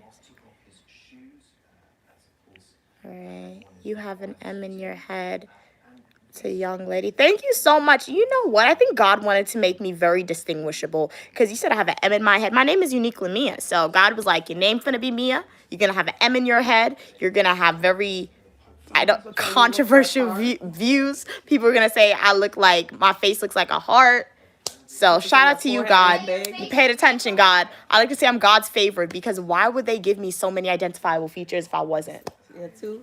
All right. You have an M in your head. To young lady. Thank you so much. You know what? I think God wanted to make me very distinguishable because you said I have an M in my head. My name is uniquely Mia. So God was like, your name's going to be Mia. You're going to have an M in your head. You're going to have very controversial views. People are going to say my face looks like a heart. So shout out to you, God. You paid attention, God. I like to say I'm God's favorite because why would they give me so many identifiable features if I wasn't?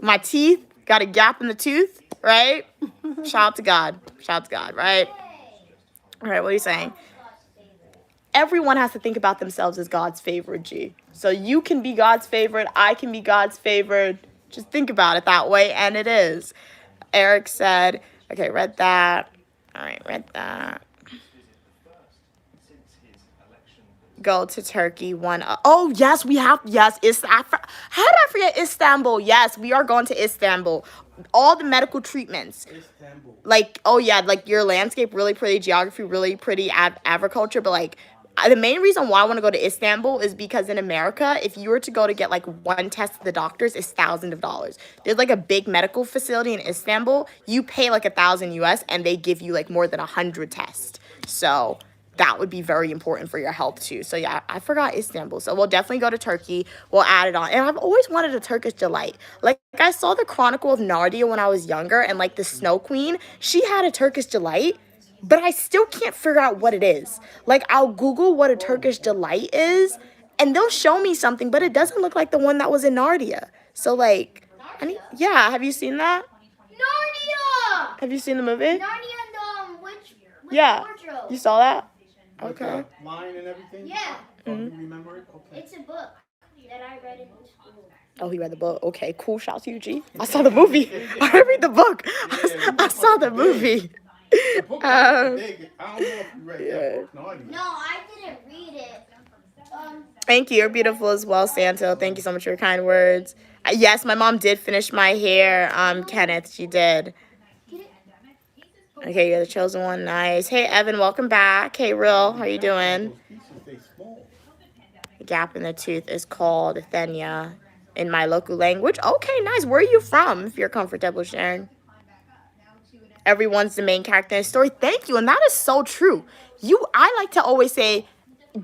My teeth, got a gap in the tooth, right? Shout out to God, right? All right, what are you saying? Everyone has to think about themselves as God's favorite, G. So you can be God's favorite, I can be God's favorite. Just think about it that way, and it is. Eric said, okay, read that. All right, read that. Go to Turkey. Oh, yes, we have. Yes, how did I forget Istanbul? Yes, we are going to Istanbul. All the medical treatments. Istanbul. Like, oh, yeah, like your landscape, really pretty, geography, really pretty, agriculture. But, like, the main reason why I want to go to Istanbul is because in America, if you were to go to get, like, one test at the doctors, it's thousands of dollars. There's, like, a big medical facility in Istanbul. You pay, like, $1,000 US, and they give you, like, more than 100 tests. So that would be very important for your health too. So yeah, I forgot Istanbul. So we'll definitely go to Turkey. We'll add it on. And I've always wanted a Turkish delight. Like I saw the Chronicle of Narnia when I was younger, and like the Snow Queen, she had a Turkish delight, but I still can't figure out what it is. Like I'll Google what a Turkish delight is, and they'll show me something, but it doesn't look like the one that was in Narnia. So like, yeah, have you seen that? Narnia! Have you seen the movie? Narnia and which Yeah. wardrobe? You saw that? With Okay. the line and everything? Yeah. Oh, you remember it? Okay. It's a book that I read in school. Oh, he read the book. Okay, cool. Shout out to you, G. I saw the movie. I didn't read the book. I saw the movie. The book was big. I don't know if you read that book. No, I didn't read it. Thank you. You're beautiful as well, Santo. Thank you so much for your kind words. Yes, my mom did finish my hair. Kenneth, she did. Okay, you're the chosen one. Nice. Hey, Evan, welcome back. Hey, Real, how you doing? The gap in the tooth is called Athenia in my local language. Okay, nice. Where are you from, if you're comfortable sharing? Everyone's the main character in a story. Thank you, and that is so true. I like to always say,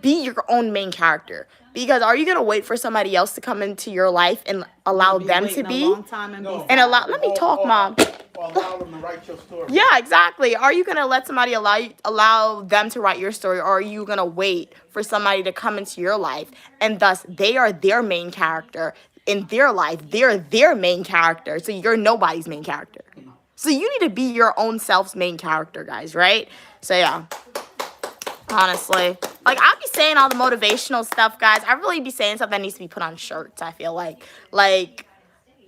be your own main character. Because are you going to wait for somebody else to come into your life and allow them to be? Let me talk, Mom. Or allow them to write your story. Yeah, exactly. Are you going to let somebody allow them to write your story, or are you going to wait for somebody to come into your life and thus they are their main character in their life? They're their main character. So you're nobody's main character. So you need to be your own self's main character, guys, right? So yeah. Honestly, like I'll be saying all the motivational stuff, guys. I really be saying stuff that needs to be put on shirts. I feel like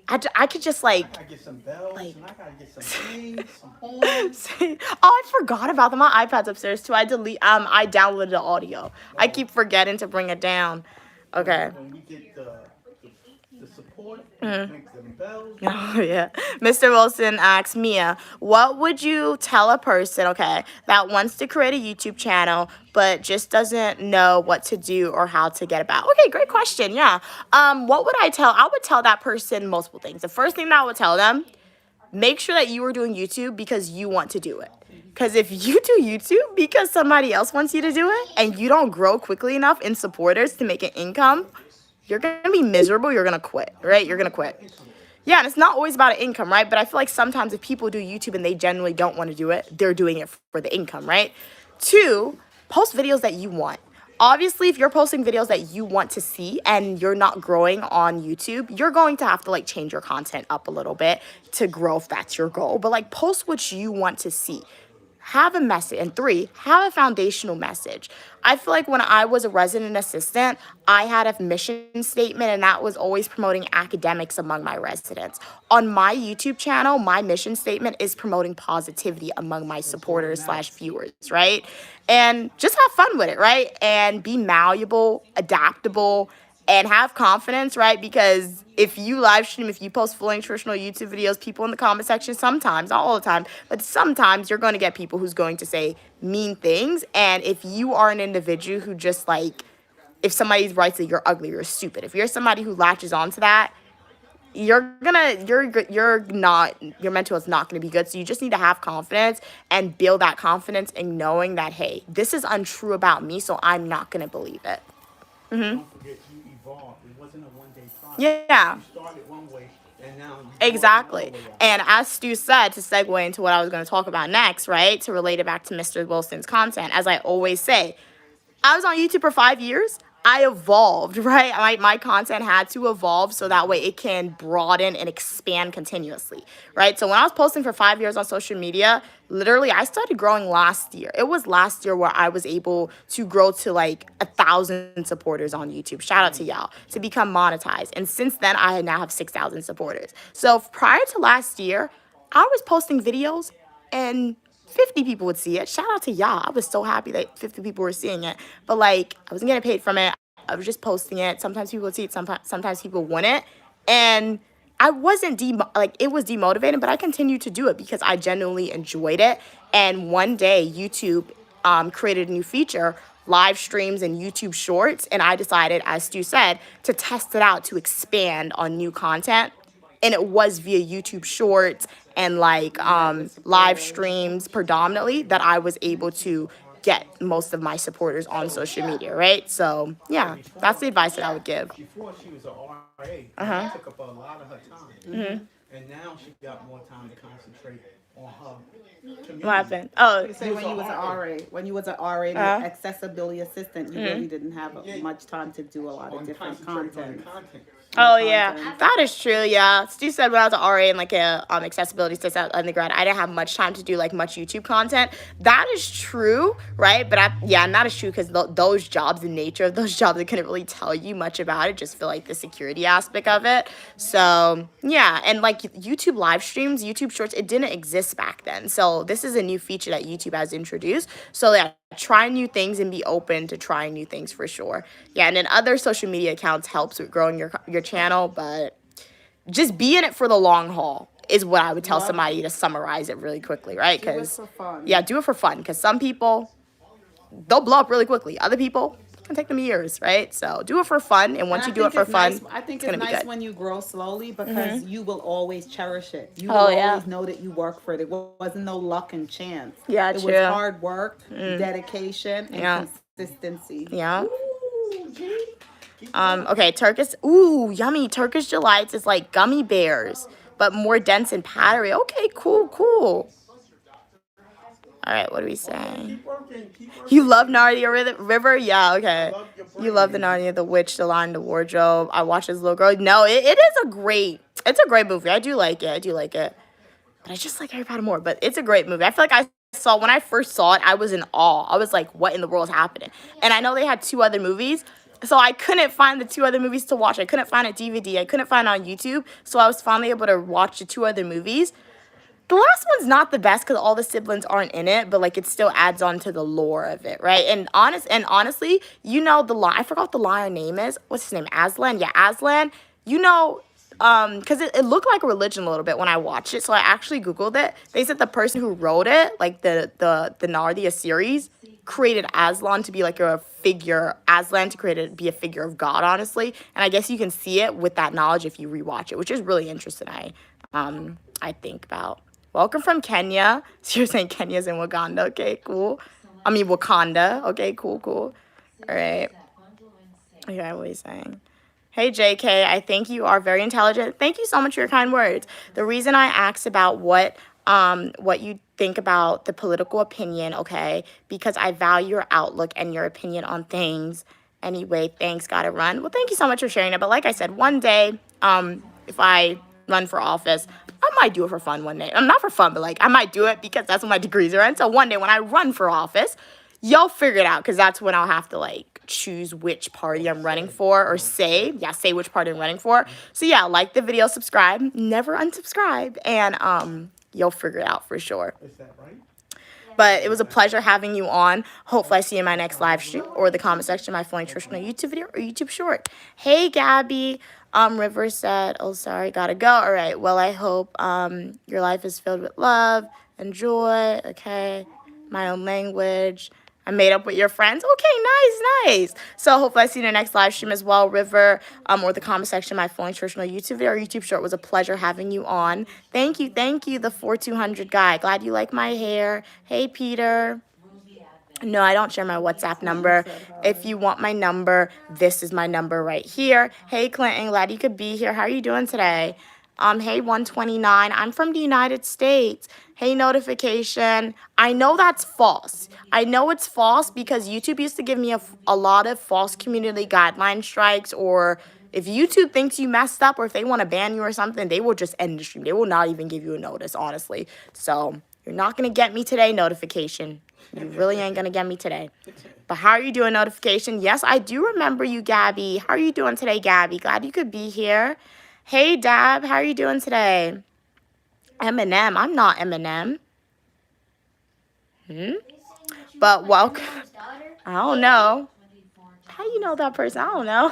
I could just like. I gotta get some bells and I gotta get some things, some horns. Oh, I forgot about them. My iPad's upstairs too. I downloaded the audio. I keep forgetting to bring it down. Okay. When we get the support, make them bells. Oh, yeah. Mr. Wilson asks, Mia, what would you tell a person, that wants to create a YouTube channel but just doesn't know what to do or how to get about? Okay, great question. Yeah. What would I tell? I would tell that person multiple things. The first thing that I would tell them, make sure that you are doing YouTube because you want to do it. Because if you do YouTube because somebody else wants you to do it and you don't grow quickly enough in supporters to make an income, you're going to be miserable. You're going to quit, right? You're going to quit. Yeah, and it's not always about an income, right? But I feel like sometimes if people do YouTube and they genuinely don't want to do it, they're doing it for the income, right? 2, post videos that you want. Obviously, if you're posting videos that you want to see and you're not growing on YouTube, you're going to have to like change your content up a little bit to grow if that's your goal. But like post what you want to see. Have a message. And 3, have a foundational message. I feel like when I was a resident assistant, I had a mission statement, and that was always promoting academics among my residents. On my YouTube channel, my mission statement is promoting positivity among my supporters / viewers, right? And just have fun with it, right? And be malleable, adaptable, and have confidence, right? Because if you live stream, if you post full nutritional YouTube videos, people in the comment section sometimes, not all the time, but sometimes you're going to get people who's going to say mean things. And if you are an individual who just like, if somebody writes that you're ugly, you're stupid. If you're somebody who latches onto that, your mental is not going to be good. So you just need to have confidence and build that confidence in knowing that, hey, this is untrue about me, so I'm not going to believe it. Don't forget you evolved. It wasn't a one-day process. Yeah. You started one way and now you Exactly. And as Stu said, to segue into what I was going to talk about next, right, to relate it back to Mr. Wilson's content, as I always say, I was on YouTube for 5 years. I evolved, right? My content had to evolve so that way it can broaden and expand continuously, right? So when I was posting for 5 years on social media, literally I started growing last year. It was last year where I was able to grow to like 1,000 supporters on YouTube. Shout out to y'all, to become monetized. And since then, I now have 6,000 supporters. So prior to last year, I was posting videos and 50 people would see it. Shout out to y'all. I was so happy that 50 people were seeing it. But like, I wasn't getting paid from it. I was just posting it. Sometimes people would see it. Sometimes people wouldn't. And I wasn't it was demotivating, but I continued to do it because I genuinely enjoyed it. And one day, YouTube created a new feature, live streams and YouTube shorts. And I decided, as Stu said, to test it out, to expand on new content. And it was via YouTube shorts and like live streams predominantly that I was able to get most of my supporters on social media, right? So yeah, that's the advice that I would give. Before she was an RA, Uh-huh. it took up a lot of her time. Mm-hmm. And now she got more time to concentrate on her community. What happened? Oh, You say when you was an RA, when you was an RA, accessibility assistant, you really didn't have much time to do a lot of On different concentrating on content. content. oh yeah, that is true. Yeah, Stu said when I was an RA and like a accessibility assistant undergrad, I didn't have much time to do like much YouTube content. That is true, right? But not as true because those jobs, the nature of those jobs, I couldn't really tell you much about it. Just feel like the security aspect of it. So yeah, and like YouTube live streams, YouTube Shorts, it didn't exist back then. So this is a new feature that YouTube has introduced. So yeah, try new things and be open to trying new things for sure. Yeah, and then other social media accounts helps with growing your channel, but just be in it for the long haul is what I would tell somebody to summarize it really quickly, right? Do it Because for fun. yeah, do it for fun. Because some people, they'll blow up really quickly. Other people, it can take them years, right? So do it for fun, and once And you do it for fun, I think it's it's gonna be nice good. when you grow slowly because you will always cherish it. You Oh, will yeah. always know that you work for it. It wasn't no luck and chance. Yeah, it true. was hard work, dedication, and Yeah. consistency. Yeah. Okay, Turkish. Ooh, yummy. Turkish delights is like gummy bears, but more dense and powdery. Okay, cool. All right, what are we saying? Keep working. You love Narnia River? Yeah, okay. Love your You love the Narnia, the Witch, the Lion, the Wardrobe. I watched as a little girl. No, it is it's a great movie. I do like it. But I just like Harry Potter more. But it's a great movie. I feel like when I first saw it, I was in awe. I was like, what in the world is happening? And I know they had 2 other movies. So I couldn't find the 2 other movies to watch. I couldn't find a DVD. I couldn't find it on YouTube. So I was finally able to watch the 2 other movies. The last one's not the best because all the siblings aren't in it, but like it still adds on to the lore of it, right? And honestly, you know I forgot what the lion name is. What's his name? Aslan? Yeah, Aslan. You know, because it looked like a religion a little bit when I watched it, so I actually Googled it. They said the person who wrote it, like the Narnia series, created Aslan to be like a figure, be a figure of God, honestly. And I guess you can see it with that knowledge if you rewatch it, which is really interesting. I think about. Welcome from Kenya. So you're saying Kenya's in Wakanda. Okay, cool. I mean, Wakanda. Okay, cool. All right. Okay, what are you saying? Hey, JK, I think you are very intelligent. Thank you so much for your kind words. The reason I asked about what you think about the political opinion, okay, because I value your outlook and your opinion on things. Anyway, thanks, gotta run. Well, thank you so much for sharing it. But like I said, one day, if I run for office, I might do it for fun one day. Not for fun, but like I might do it because that's what my degrees are in. So one day when I run for office, you'll figure it out because that's when I'll have to like choose which party I'm running for or say which party I'm running for. So yeah, like the video, subscribe, never unsubscribe, and you'll figure it out for sure. Is that right? But it was a pleasure having you on. Hopefully I see you in my next live stream or the comment section of my Full Nutritional YouTube video or YouTube short. Hey, Gabby. River said, oh, sorry, gotta go. All right, well, I hope your life is filled with love and joy, okay? My own language. I made up with your friends. Okay, nice. So hopefully I see you in the next live stream as well, River, or the comment section of my Full Nutritional YouTube video or YouTube short. It was a pleasure having you on. Thank you, the 4200 guy. Glad you like my hair. Hey, Peter. No, I don't share my WhatsApp number. If you want my number, this is my number right here. Hey, Clinton, glad you could be here. How are you doing today? Hey, 129. I'm from the United States. Hey, notification. I know that's false. I know it's false because YouTube used to give me a lot of false community guideline strikes, or if YouTube thinks you messed up or if they want to ban you or something, they will just end the stream. They will not even give you a notice, honestly. So you're not going to get me today, notification. You really ain't going to get me today. But how are you doing, notification? Yes, I do remember you, Gabby. How are you doing today, Gabby? Glad you could be here. Hey, Dab, how are you doing today? Eminem. I'm not Eminem. But welcome. I don't know. How you know that person? I don't know.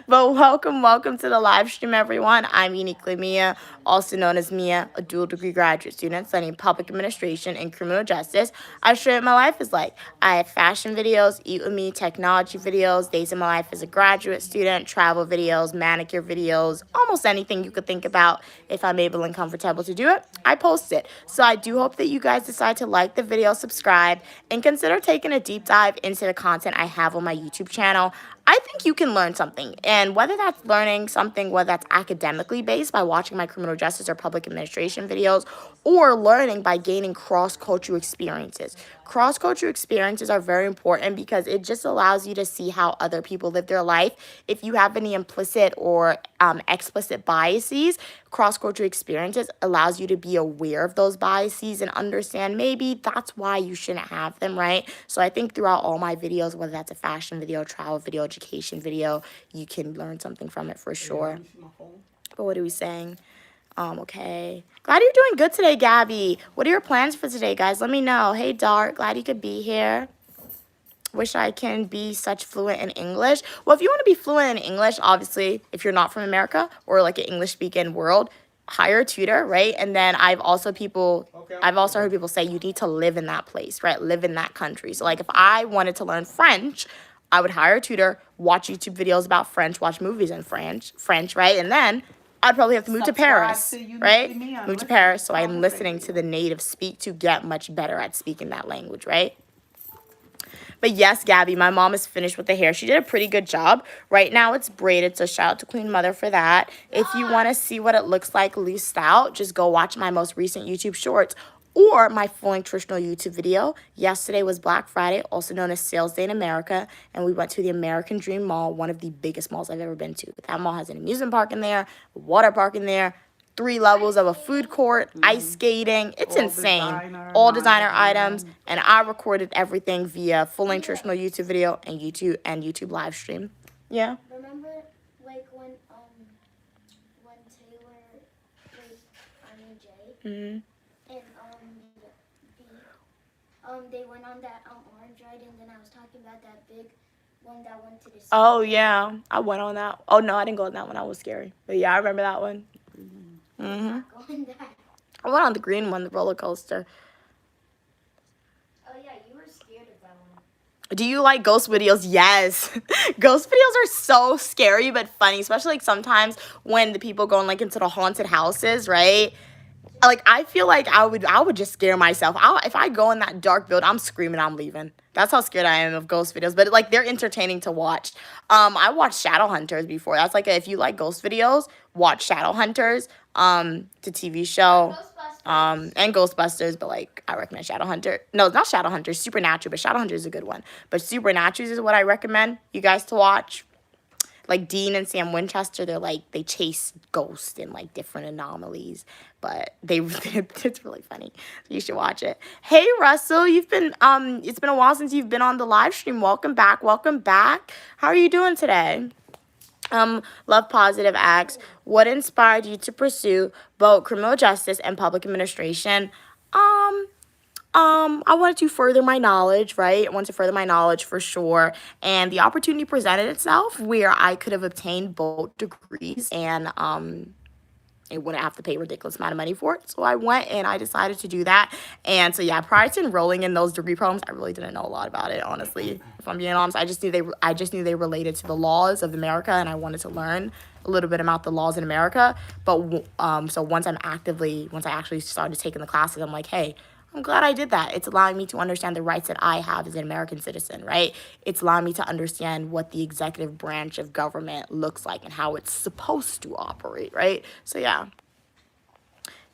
But welcome to the live stream, everyone. I'm Uniquely Mia, also known as Mia, a dual degree graduate student studying public administration and criminal justice. I share what my life is like. I have fashion videos, eat with me, technology videos, days in my life as a graduate student, travel videos, manicure videos, almost anything you could think about. If I'm able and comfortable to do it, I post it. So I do hope that you guys decide to like the video, subscribe, and consider taking a deep dive into the content I have on my YouTube channel. I think you can learn something, and whether that's learning something, whether that's academically based by watching my criminal justice or public administration videos, or learning by gaining cross-cultural experiences. Cross-cultural experiences are very important because it just allows you to see how other people live their life. If you have any implicit or explicit biases, cross-cultural experiences allows you to be aware of those biases and understand maybe that's why you shouldn't have them, right? So I think throughout all my videos, whether that's a fashion video, travel video, education video, you can learn something from it for sure. But what are we saying? Okay. Glad you're doing good today, Gabby. What are your plans for today, guys? Let me know. Hey, Dart. Glad you could be here. Wish I can be such fluent in English. Well, if you want to be fluent in English, obviously, if you're not from America or like an English-speaking world, hire a tutor, right? And then I've also heard people say you need to live in that place, right? Live in that country. So like if I wanted to learn French, I would hire a tutor, watch YouTube videos about French, watch movies in French, right? And then I'd probably have to move to Paris, right? Move to Paris so I'm listening to the native speak to get much better at speaking that language, right? But yes, Gabby, my mom is finished with the hair. She did a pretty good job. Right now it's braided, so shout out to Queen Mother for that. If you want to see what it looks like loosed out, just go watch my most recent YouTube shorts or my full nutritional YouTube video. Yesterday was Black Friday, also known as Sales Day in America, and we went to the American Dream Mall, one of the biggest malls I've ever been to. That mall has an amusement park in there, a water park in there, 3 levels of a food court, ice skating. It's insane. All designer items, and I recorded everything via full nutritional YouTube video and YouTube live stream. Yeah. Remember, like when Taylor played Army J, and they went on that orange ride, and then I was talking about that big one that went to the. Oh yeah, I went on that. Oh no, I didn't go on that one. That was scary. But yeah, I remember that one. I went on the green one, the roller coaster. Oh yeah, you were scared of that one. Do you like ghost videos? Yes. Ghost videos are so scary but funny, especially like sometimes when the people go like into the haunted houses, right? Like I feel like I would just scare myself. If I go in that dark building, I'm screaming, I'm leaving. That's how scared I am of ghost videos. But like they're entertaining to watch. I watched Shadowhunters before. That's like if you like ghost videos, watch Shadowhunters. It's a TV show. And Ghostbusters, but like I recommend Shadowhunter. No, not Shadowhunters, Supernatural, but Shadowhunters is a good one. But Supernatural is what I recommend you guys to watch. Like Dean and Sam Winchester, they chase ghosts and like different anomalies, but it's really funny. So you should watch it. Hey Russell, it's been a while since you've been on the live stream. Welcome back. How are you doing today? Love Positive asks, what inspired you to pursue both criminal justice and public administration? I wanted to further my knowledge, right? I wanted to further my knowledge for sure. And the opportunity presented itself where I could have obtained both degrees and I wouldn't have to pay a ridiculous amount of money for it. So I went and I decided to do that. And so yeah, prior to enrolling in those degree programs, I really didn't know a lot about it, honestly. If I'm being honest, I just knew they related to the laws of America, and I wanted to learn a little bit about the laws in America. But so once I actually started taking the classes, I'm like, hey, I'm glad I did that. It's allowing me to understand the rights that I have as an American citizen, right? It's allowing me to understand what the executive branch of government looks like and how it's supposed to operate, right? So, yeah.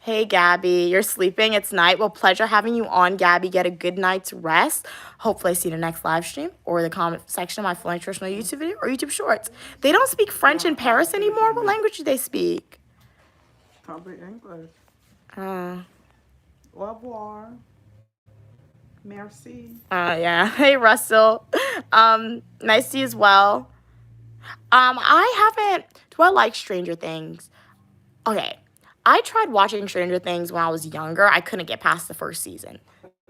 Hey, Gabby, you're sleeping. It's night. Well, pleasure having you on, Gabby. Get a good night's rest. Hopefully, I see you in the next live stream or the comment section of my full nutritional YouTube video or YouTube Shorts. They don't speak French in Paris anymore. What language do they speak? Probably English. Au revoir. Merci. Yeah. Hey, Russell. Nice to see you as well. Do I like Stranger Things? Okay. I tried watching Stranger Things when I was younger. I couldn't get past the first season.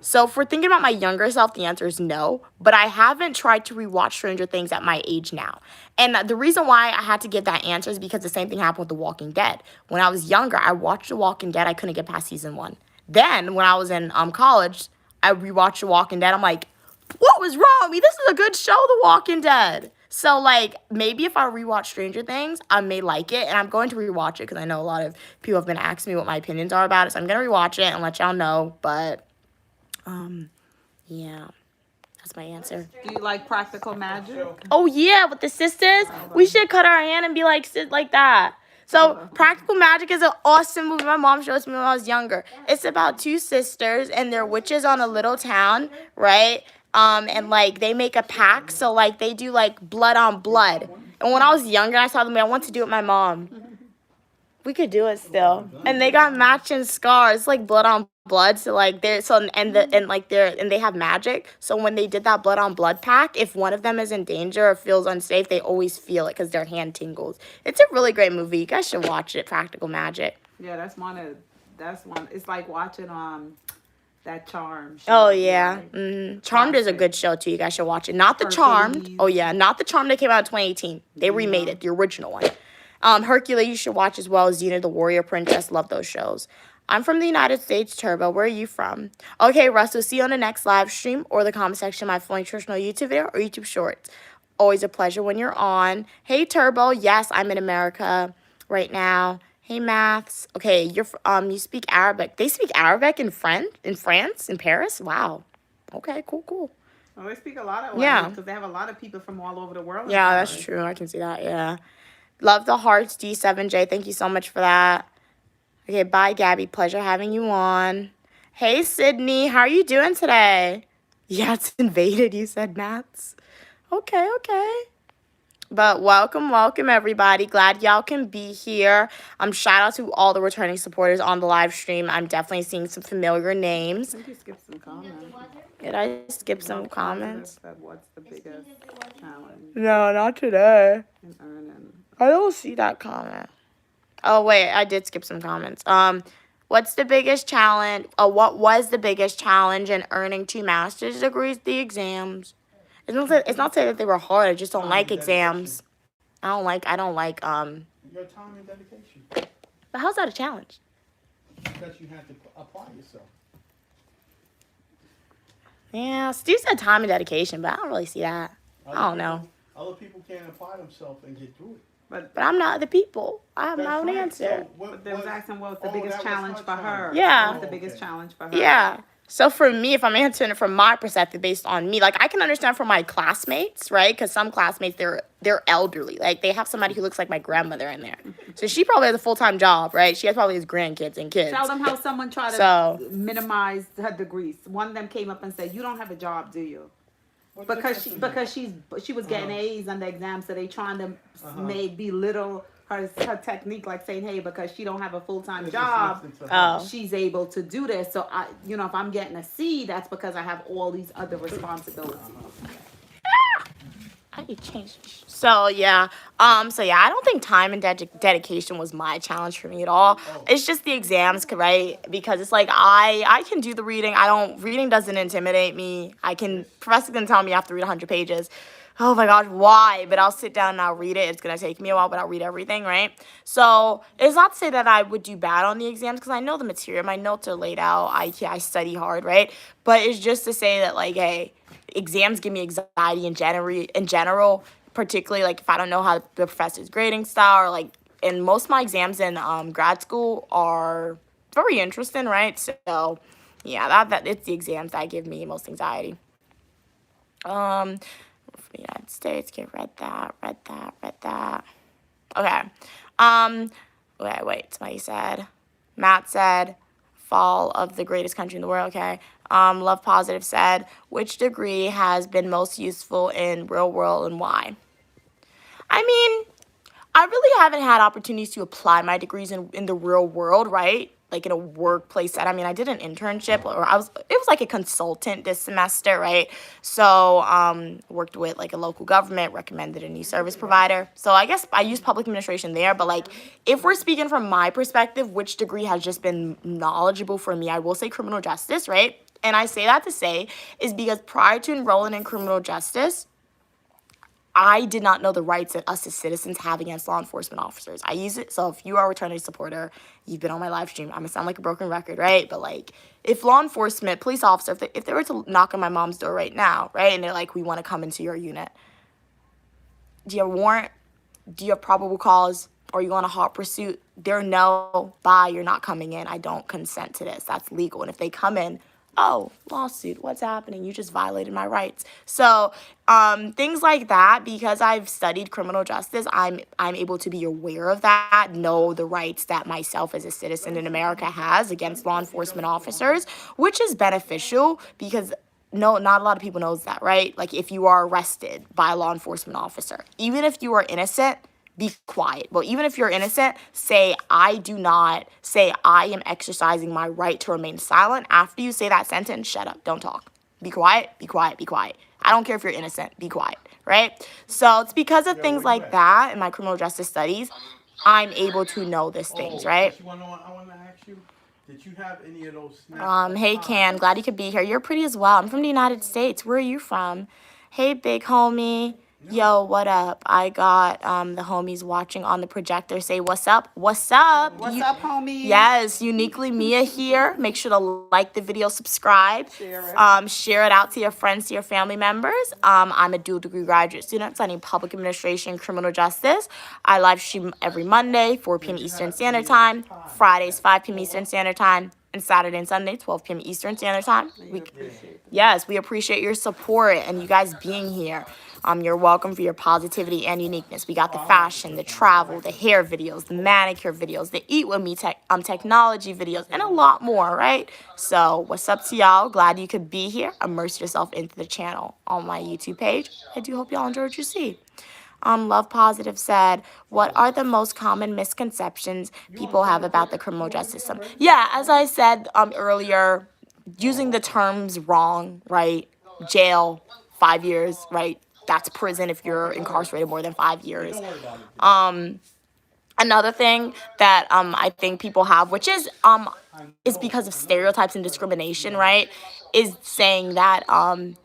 So if we're thinking about my younger self, the answer is no. But I haven't tried to rewatch Stranger Things at my age now. And the reason why I had to give that answer is because the same thing happened with The Walking Dead. When I was younger, I watched The Walking Dead. I couldn't get past season 1. Then when I was in college, I rewatched The Walking Dead. I'm like, what was wrong with me? This is a good show, The Walking Dead. So, like, maybe if I rewatch Stranger Things, I may like it. And I'm going to rewatch it because I know a lot of people have been asking me what my opinions are about it. So I'm going to rewatch it and let y'all know. But yeah, that's my answer. Do you like Practical Magic? Oh yeah, with the sisters, we should cut our hand and be like sit like that. So Practical Magic is an awesome movie. My mom showed it to me when I was younger. It's about 2 sisters and they're witches on a little town, right? And like they make a pact, so like they do like blood on blood. And when I was younger, I saw them. I wanted to do it with my mom. We could do it still. And they got matching scars, like blood on blood. So like they're and they have magic. So when they did that blood on blood pack, if one of them is in danger or feels unsafe, they always feel it because their hand tingles. It's a really great movie. You guys should watch it. Practical Magic. Yeah, that's one. It's like watching that Charmed show. Oh yeah, Charmed is a good show too. You guys should watch it. Not the Charmed. Hercules. Oh yeah, not the Charmed that came out in 2018. They remade it, the original one. Hercules you should watch as well as Xena the Warrior Princess. Love those shows. I'm from the United States, Turbo. Where are you from? Okay, Russell, see you on the next live stream or the comment section of my full nutritional YouTube video or YouTube Shorts. Always a pleasure when you're on. Hey, Turbo. Yes, I'm in America right now. Hey, Maths. Okay, you speak Arabic. They speak Arabic in France, in Paris? Wow. Okay, cool. Oh, they speak a lot of Yeah. because they have a lot of people from all over the world. Yeah, that's true. I can see that, yeah. Love the hearts, D7J. Thank you so much for that. Okay, bye, Gabby. Pleasure having you on. Hey, Sydney. How are you doing today? Yeah, it's invaded, you said, Maths. Okay. But welcome, everybody. Glad y'all can be here. Shout out to all the returning supporters on the live stream. I'm definitely seeing some familiar names. I think you skipped some comments. Did I skip some comments? What's the biggest challenge No, not today. in earning? I don't see that comment. Oh, wait, I did skip some comments. What's the biggest challenge? What was the biggest challenge in earning 2 master's degrees? The exams. It's not saying that they were hard. I just don't like exams. I don't like. Your time and dedication. But how's that a challenge? Because you have to apply yourself. Yeah, Steve said time and dedication, but I don't really see that. I don't know. Other people can't apply themselves and get through it. But But I'm not the people. I have my That's own right. answer. So they was asking what was the Oh, biggest that was challenge her for her. challenge. Yeah. What was the biggest challenge for her? Yeah. So for me, if I'm answering it from my perspective based on me, like I can understand from my classmates, right? Because some classmates, they're elderly. Like they have somebody who looks like my grandmother in there. So she probably has a full-time job, right? She has probably his grandkids and kids. Tell them how someone tried to So- minimize her degrees. One of them came up and said, "You don't have a job, do you?" Because she was getting A's on the exam, so they trying to belittle her technique, like saying, "Hey, because she don't have a full-time job, Oh. she's able to do this." So if I'm getting a C, that's because I have all these other responsibilities. I need to change. So yeah, I don't think time and dedication was my challenge for me at all. It's just the exams, right? Because it's like I can do the reading. Reading doesn't intimidate me. Professor can tell me I have to read 100 pages. Oh my gosh, why? But I'll sit down and I'll read it. It's gonna take me a while, but I'll read everything, right? So it's not to say that I would do bad on the exams because I know the material. My notes are laid out. I study hard, right? But it's just to say that like, hey, exams give me anxiety in general, particularly like if I don't know how the professor's grading style or like, and most of my exams in grad school are very interesting, right? So yeah, that it's the exams that give me most anxiety. For the United States, okay, read that. Okay. Wait, somebody said, Matt said, fall of the greatest country in the world, okay. Love Positive said, which degree has been most useful in real world and why? I mean, I really haven't had opportunities to apply my degrees in the real world, right? Like in a workplace setting. I mean, I did an internship it was like a consultant this semester, right? So, worked with like a local government, recommended a new service provider. So I guess I used public administration there, but like if we're speaking from my perspective, which degree has just been knowledgeable for me, I will say criminal justice, right? And I say that to say is because prior to enrolling in criminal justice, I did not know the rights that us as citizens have against law enforcement officers. I use it. So if you are a returning supporter, you've been on my live stream, I'm going to sound like a broken record, right? But like, if law enforcement, police officer, if they were to knock on my mom's door right now, right? And they're like, we want to come into your unit. Do you have a warrant? Do you have probable cause? Or are you on a hot pursuit? They're no, bye, you're not coming in. I don't consent to this. That's legal. And if they come in, oh, lawsuit, what's happening? You just violated my rights. So things like that, because I've studied criminal justice, I'm able to be aware of that, know the rights that myself as a citizen in America has against law enforcement officers, which is beneficial because no, not a lot of people knows that, right? Like if you are arrested by a law enforcement officer, even if you are innocent, be quiet. Well, even if you're innocent, say I am exercising my right to remain silent. After you say that sentence, shut up, don't talk. Be quiet, be quiet, be quiet. I don't care if you're innocent, be quiet, right? So it's because of things like that in my criminal justice studies, I'm able to know these things, right? I want to ask you, did you have any of those snacks? Hey Can, glad you could be here. You're pretty as well. I'm from the United States. Where are you from? Hey big homie. Yo, what up? I got the homies watching on the projector. Say what's up? What's up? What's up, homie? Yes, Uniquely Mia here. Make sure to like the video, subscribe, share it out to your friends, to your family members. I'm a dual degree graduate student studying public administration, criminal justice. I live stream every Monday, 4 p.m. Eastern Standard Time, Fridays, 5 p.m. Eastern Standard Time, and Saturday and Sunday, 12 p.m. Eastern Standard Time. Yes, we appreciate your support and you guys being here. You're welcome for your positivity and uniqueness. We got the fashion, the travel, the hair videos, the manicure videos, the Eat With Me technology videos, and a lot more, right? So what's up to y'all? Glad you could be here. Immerse yourself into the channel on my YouTube page. I do hope y'all enjoyed what you see. Love Positive said, what are the most common misconceptions people have about the criminal justice system? Yeah, as I said earlier, using the terms wrong, right? Jail, 5 years, right? That's prison if you're incarcerated more than 5 years. Another thing that I think people have, which is because of stereotypes and discrimination, right? Is saying that all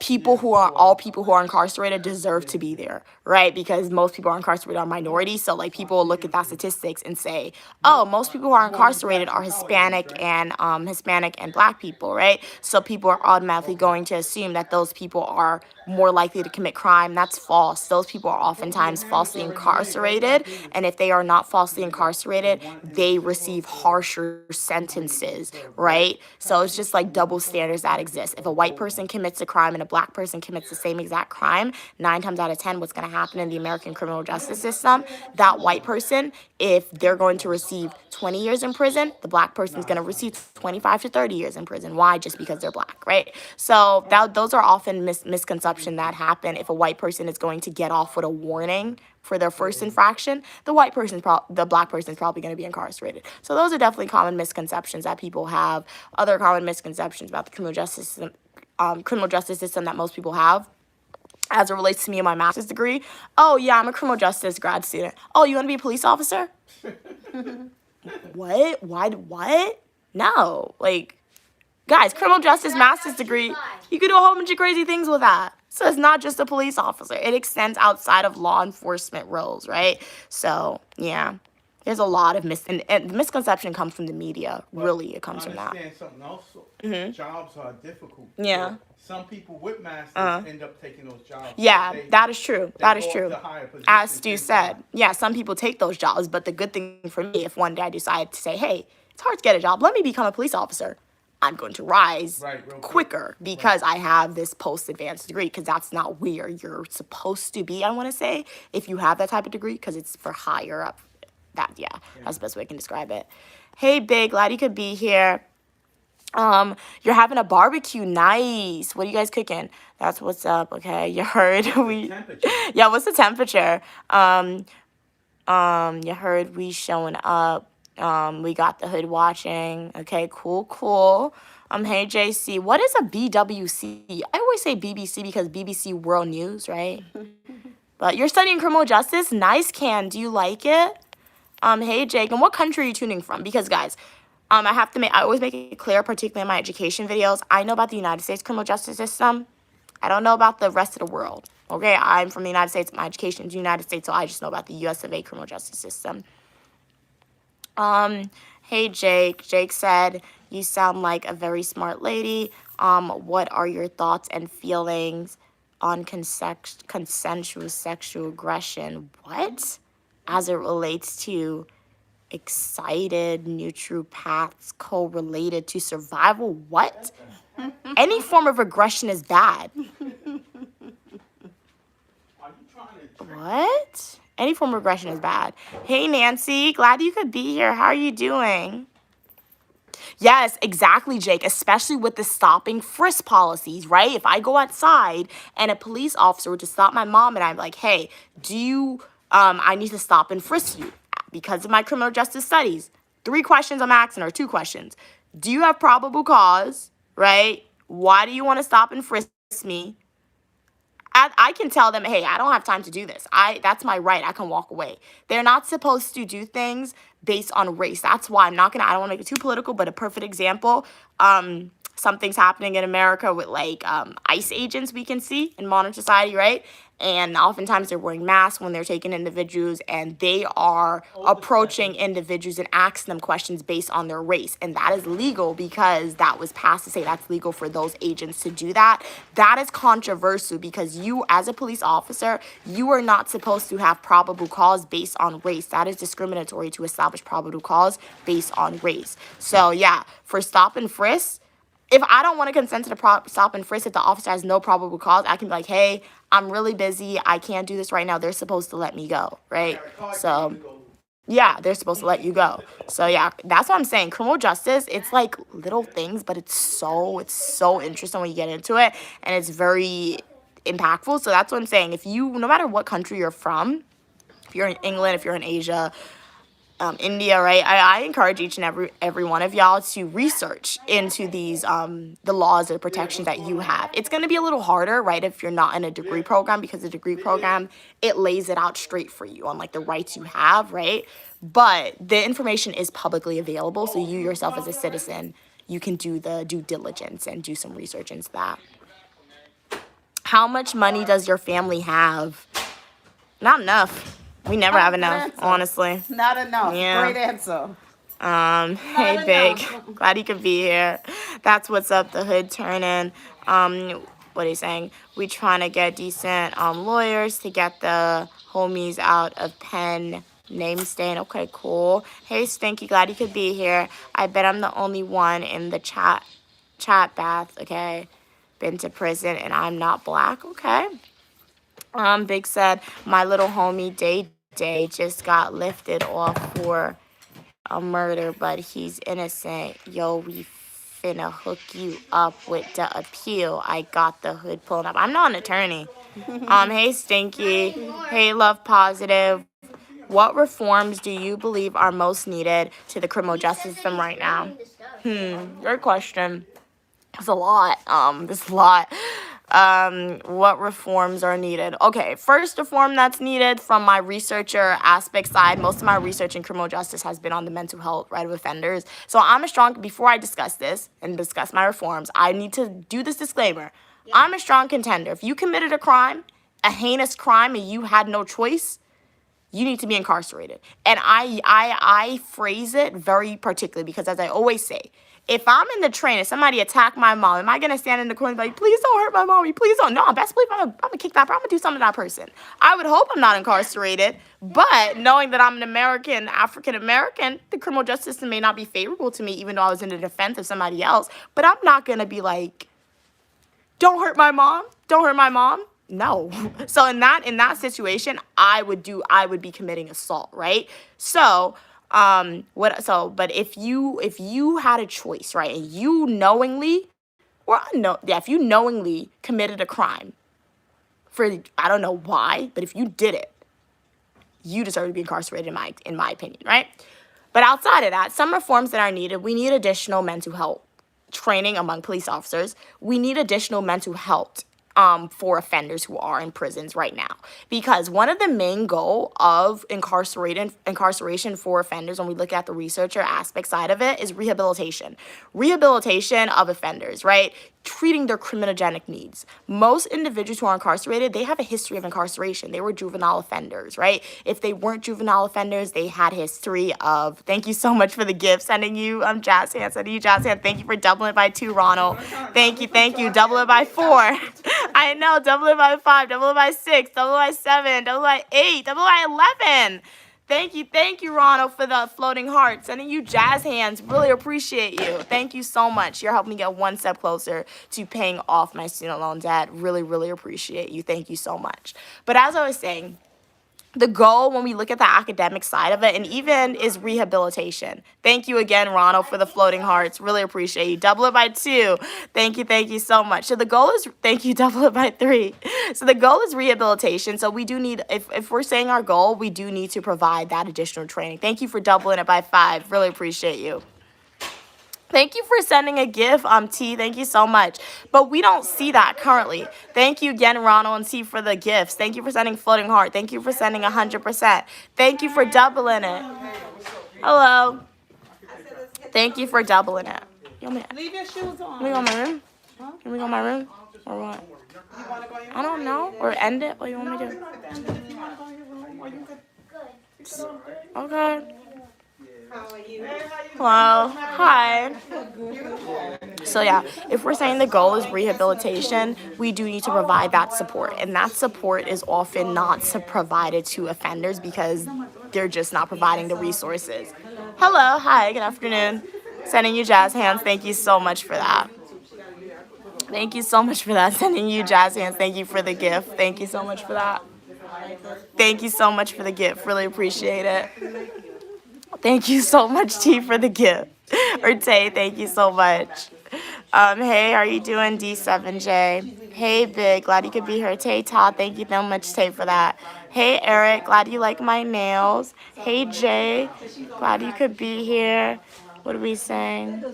people who are incarcerated deserve to be there, right? Because most people are incarcerated are minorities. So like people will look at that statistics and say, oh, most people who are incarcerated are Hispanic and Black people, right? So people are automatically going to assume that those people are more likely to commit crime. That's false. Those people are oftentimes falsely incarcerated, and if they are not falsely incarcerated, they receive harsher sentences, right? So it's just like double standards that exist. If a white person commits a crime and a Black person commits the same exact crime, 9 times out of 10, what's going to happen in the American criminal justice system, that white person, if they're going to receive 20 years in prison, the Black person's going to receive 25 to 30 years in prison. Why? Just because they're Black, right? So those are often misconceptions that happen. If a white person is going to get off with a warning for their first infraction, the Black person's probably going to be incarcerated. So those are definitely common misconceptions that people have. Other common misconceptions about the criminal justice system that most people have, as it relates to me and my master's degree. Oh yeah, I'm a criminal justice grad student. Oh, you want to be a police officer? What? Why? What? No. Like, guys, criminal justice master's degree, you could do a whole bunch of crazy things with that. So it's not just a police officer. It extends outside of law enforcement roles, right? So, yeah. There's a lot of and the misconception comes from the media. Really, it comes from that. Understand something also. Jobs are difficult. Yeah. Some people with masters end up taking those jobs. Yeah, that is true. That is true. As Stu said, jobs. yeah, some people take those jobs, but the good thing for me, if one day I decide to say, hey, it's hard to get a job, let me become a police officer, I'm going to rise quicker because I have this post-advanced degree, because that's not where you're supposed to be, I want to say, if you have that type of degree, because it's for higher up. That's the best way I can describe it. Hey, Big, glad you could be here. You're having a barbecue. Nice. What are you guys cooking? That's what's up. Okay, you heard yeah, what's the temperature? You heard we showing up. We got the hood watching. Okay, cool. Hey JC, what is a BWC? I always say BBC because BBC World News, right? But you're studying criminal justice. Nice, Can. Do you like it? Hey Jake, and what country are you tuning from? Because guys, I always make it clear, particularly in my education videos, I know about the United States criminal justice system. I don't know about the rest of the world. Okay, I'm from the United States. My education is the United States, so I just know about the US of A criminal justice system. Hey Jake. Jake said, you sound like a very smart lady. What are your thoughts and feelings on consensual sexual aggression? What? As it relates to excited neuropaths correlated to survival? What? Any form of aggression is bad. What? Any form of aggression is bad. Hey, Nancy. Glad you could be here. How are you doing? Yes, exactly, Jake. Especially with the stopping frisk policies, right? If I go outside and a police officer were to stop my mom and I'm like, hey, I need to stop and frisk you because of my criminal justice studies. 3 questions I'm asking, or 2 questions. Do you have probable cause, right? Why do you want to stop and frisk me? I can tell them, hey, I don't have time to do this. That's my right. I can walk away. They're not supposed to do things based on race. That's why I don't want to make it too political, but a perfect example, something's happening in America with like ICE agents we can see in modern society, right? And oftentimes they're wearing masks when they're taking individuals, and they are approaching individuals and asking them questions based on their race. And that is legal because that was passed to say that's legal for those agents to do that. That is controversial because you, as a police officer, you are not supposed to have probable cause based on race. That is discriminatory to establish probable cause based on race. So yeah, for stop and frisk, if I don't want to consent to the stop and frisk, if the officer has no probable cause, I can be like, hey, I'm really busy. I can't do this right now. They're supposed to let me go, right? So, yeah, they're supposed to let you go. So, yeah, that's what I'm saying. Criminal justice, it's like little things, but it's so interesting when you get into it, and it's very impactful. So that's what I'm saying. If you, no matter what country you're from, if you're in England, if you're in Asia, India, right? I encourage each and every one of y'all to research into these the laws or protections that you have. It's going to be a little harder, right, if you're not in a degree program, because the degree program, it lays it out straight for you on like the rights you have, right? But the information is publicly available, so you yourself as a citizen, you can do the due diligence and do some research into that. How much money does your family have? Not enough. We never have enough, honestly. Not enough. Yeah. Great answer. Hey, Big. Glad you could be here. That's what's up, the hood turning. What are you saying? We trying to get decent lawyers to get the homies out of pen name stain. Okay, cool. Hey, Stinky. Glad you could be here. I bet I'm the only one in the chat bath, okay? Been to prison and I'm not black, okay? Big said, my little homie Day just got lifted off for a murder, but he's innocent. Yo, we finna hook you up with the appeal. I got the hood pulling up. I'm not an attorney. Hey, Stinky. Hey, Love Positive. What reforms do you believe are most needed to the criminal justice system right now? Good question. There's a lot. What reforms are needed? Okay, first reform that's needed from my researcher aspect side, most of my research in criminal justice has been on the mental health right of offenders. So before I discuss this and discuss my reforms, I need to do this disclaimer. Yeah. I'm a strong contender. If you committed a crime, a heinous crime, and you had no choice, you need to be incarcerated. And I phrase it very particularly because, as I always say, if I'm in the train and somebody attacked my mom, am I going to stand in the corner and be like, please don't hurt my mommy, please don't? No, best believe I'm going to kick that, I'm going to do something to that person. I would hope I'm not incarcerated, but knowing that I'm an American, African-American, the criminal justice system may not be favorable to me, even though I was in the defense of somebody else, but I'm not going to be like, don't hurt my mom, don't hurt my mom. No. So in that situation, I would be committing assault, right? So, but if you had a choice, right, and you knowingly, if you knowingly committed a crime for, I don't know why, but if you did it, you deserve to be incarcerated in my opinion, right? But outside of that, some reforms that are needed, we need additional mental health training among police officers. We need additional mental health for offenders who are in prisons right now, because one of the main goal of incarceration for offenders, when we look at the researcher aspect side of it, is rehabilitation of offenders, right? Treating their criminogenic needs. Most individuals who are incarcerated, they have a history of incarceration. They were juvenile offenders, right? If they weren't juvenile offenders, they had history of, thank you so much for the gift, sending you jazz hands, sending you jazz hands. Thank you for doubling it by 2, Ronald. Thank you. Double it by 4. I know, double it by 5, double it by 6, double it by 7, double it by 8, double it by 11. Thank you, Ronald, for the floating heart. Sending you jazz hands. Really appreciate you. Thank you so much. You're helping me get one step closer to paying off my student loan debt. Really, really appreciate you. Thank you so much. But as I was saying, the goal when we look at the academic side of it, and even, is rehabilitation. Thank you again, Ronald, for the floating hearts. Really appreciate you. Double it by 2. Thank you so much. So the goal is, thank you, double it by 3. So the goal is rehabilitation. So we do need, if we're saying our goal, we do need to provide that additional training. Thank you for doubling it by 5. Really appreciate you. Thank you for sending a gift, T. Thank you so much. But we don't see that currently. Thank you again, Ronald and T, for the gifts. Thank you for sending floating heart. Thank you for sending 100%. Thank you for doubling it. Hello. Thank you for doubling it. Leave your shoes on. Can we go in my room? Can we go in my room? Or what? I don't know. Or end it? What do you want me to do? Okay. How are you? Hello. Hi. So yeah, if we're saying the goal is rehabilitation, we do need to provide that support. And that support is often not provided to offenders because they're just not providing the resources. Hello. Hi. Good afternoon. Sending you jazz hands. Thank you so much for that. Thank you so much for that. Sending you jazz hands. Thank you for the gift. Thank you so much for that. Thank you so much for the gift. Really appreciate it. Thank you so much, T, for the gift. Or Tay, thank you so much. Hey, how are you doing, D7J? Hey, Big, glad you could be here. Tay, Todd, thank you so much, Tay, for that. Hey, Eric, glad you like my nails. Hey, Jay, glad you could be here. What are we saying?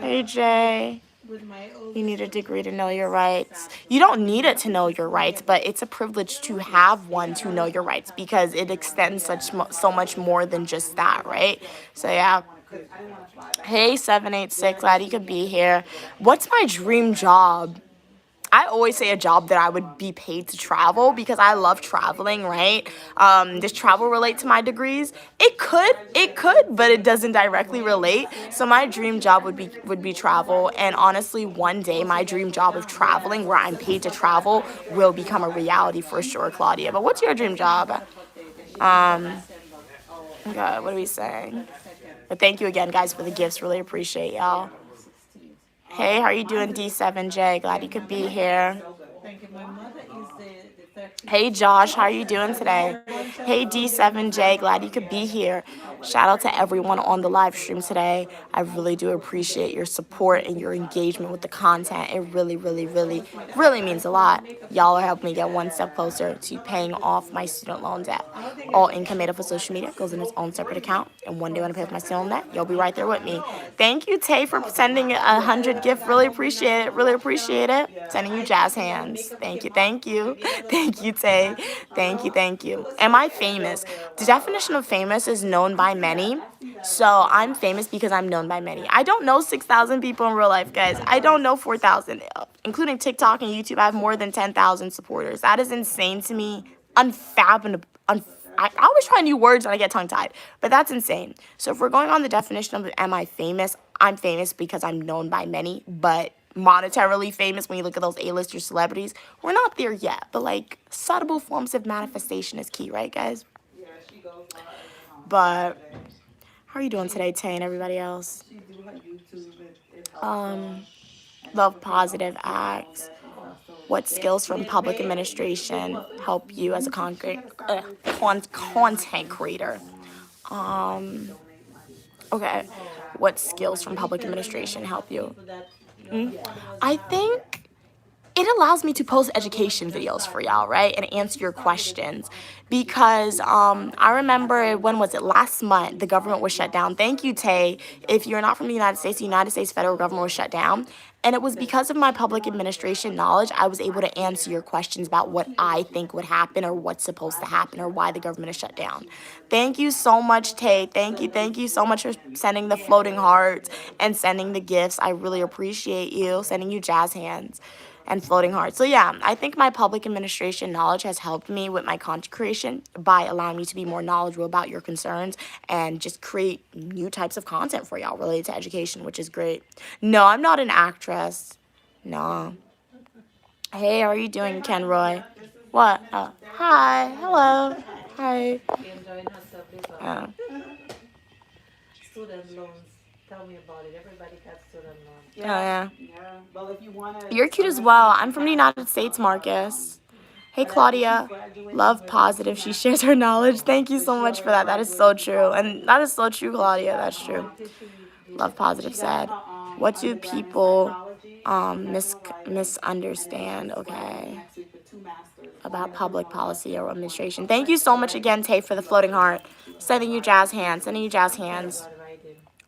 Hey, Jay. You need a degree to know your rights. You don't need it to know your rights, but it's a privilege to have one to know your rights because it extends so much more than just that, right? So yeah. Hey, 786, glad you could be here. What's my dream job? I always say a job that I would be paid to travel because I love traveling, right? Does travel relate to my degrees? It could, but it doesn't directly relate. So my dream job would be travel. And honestly, one day my dream job of traveling, where I'm paid to travel, will become a reality for sure, Claudia. But what's your dream job? God, what are we saying? But thank you again, guys, for the gifts. Really appreciate y'all. Hey, how are you doing, D7J? Glad you could be here. Hey, Josh, how are you doing today? Hey, D7J, glad you could be here. Shout out to everyone on the live stream today. I really do appreciate your support and your engagement with the content. It really, really, really, really means a lot. Y'all are helping me get one step closer to paying off my student loan debt. All income made up of social media goes in its own separate account. And one day when I pay off my student loan debt, you'll be right there with me. Thank you, Tay, for sending 100 gift. Really appreciate it. Really appreciate it. Sending you jazz hands. Thank you. Thank you. Thank you, Tay. Thank you. Thank you. Am I famous? The definition of famous is known by many. So I'm famous because I'm known by many. I don't know 6,000 people in real life, guys. I don't know 4,000. Including TikTok and YouTube, I have more than 10,000 supporters. That is insane to me. Unfathomable. I always try new words and I get tongue-tied, but that's insane. So if we're going on the definition of am I famous, I'm famous because I'm known by many, but monetarily famous, when you look at those A-lister celebrities, we're not there yet, but like subtle forms of manifestation is key, right, guys? But how are you doing today, Tay, and everybody else? Love positive acts. What skills from public administration help you as a content creator? Okay, what skills from public administration help you? I think it allows me to post education videos for y'all, right? And answer your questions. Because I remember, when was it? Last month, the government was shut down. Thank you, Tay. If you're not from the United States federal government was shut down. And it was because of my public administration knowledge, I was able to answer your questions about what I think would happen or what's supposed to happen or why the government is shut down. Thank you so much, Tay. Thank you so much for sending the floating hearts and sending the gifts. I really appreciate you. Sending you jazz hands and floating hearts. So yeah, I think my public administration knowledge has helped me with my content creation by allowing me to be more knowledgeable about your concerns and just create new types of content for y'all related to education, which is great. No, I'm not an actress. No. Hey, how are you doing, Ken Roy? What? Hi. Hello. Hi. Enjoying herself this student loans. Tell me about it. Everybody got student loans. Oh, yeah. Yeah. Well, if you wanna. You're cute as well. I'm from the United States, Marcus. Hey, Claudia. Love positive. She shares her knowledge. Thank you so much for that. That is so true. And that is so true, Claudia. That's true. Love positive said. What do people misunderstand? Okay. About public policy or administration. Thank you so much again, Tay, for the floating heart. Sending you jazz hands. Sending you jazz hands.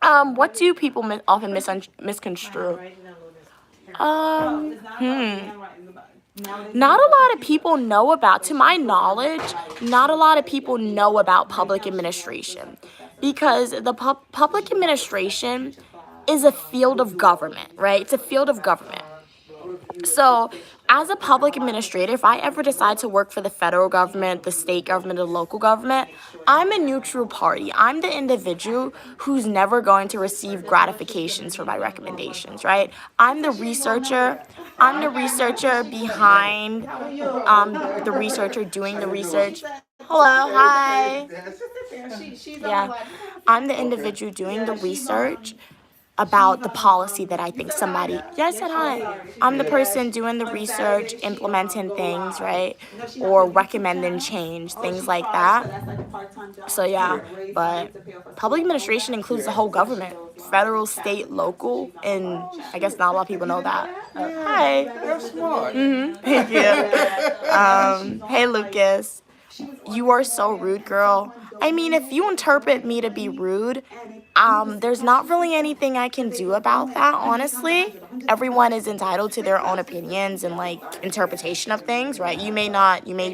What do people often misconstrue? Not a lot of people know about, to my knowledge, not a lot of people know about public administration, because the public administration is a field of government, right? It's a field of government. So as a public administrator, if I ever decide to work for the federal government, the state government, or the local government, I'm a neutral party. I'm the individual who's never going to receive gratifications for my recommendations, right? I'm the researcher. I'm the researcher behind the researcher doing the research. Hello, hi. Yeah, I'm the individual doing the research about the policy that I think somebody, yeah, I said hi. I'm the person doing the research, implementing things, right? Or recommending change, things like that. So yeah, but public administration includes the whole government, federal, state, local, and I guess not a lot of people know that. Hi. You're smart. Thank you. Hey, Lucas. You are so rude, girl. I mean, if you interpret me to be rude, there's not really anything I can do about that, honestly. Everyone is entitled to their own opinions and, like, interpretation of things, right? You may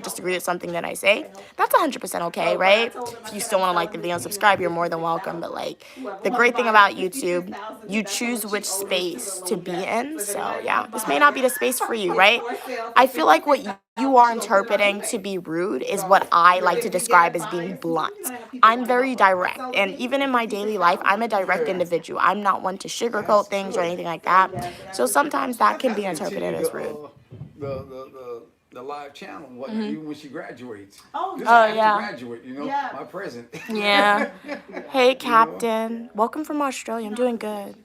disagree with something that I say. That's 100% okay, right? If you still want to like the video and subscribe, you're more than welcome. But, like, the great thing about YouTube, you choose which space to be in. So, yeah, this may not be the space for you, right? I feel like what you are interpreting to be rude is what I like to describe as being blunt. I'm very direct, and even in my daily life, I'm a direct individual. I'm not one to sugarcoat things or anything like that. So sometimes that can be interpreted as rude. The live channel, even when she graduates. Oh, yeah. Graduate, my present. Yeah. Hey, Captain. Welcome from Australia. I'm doing good.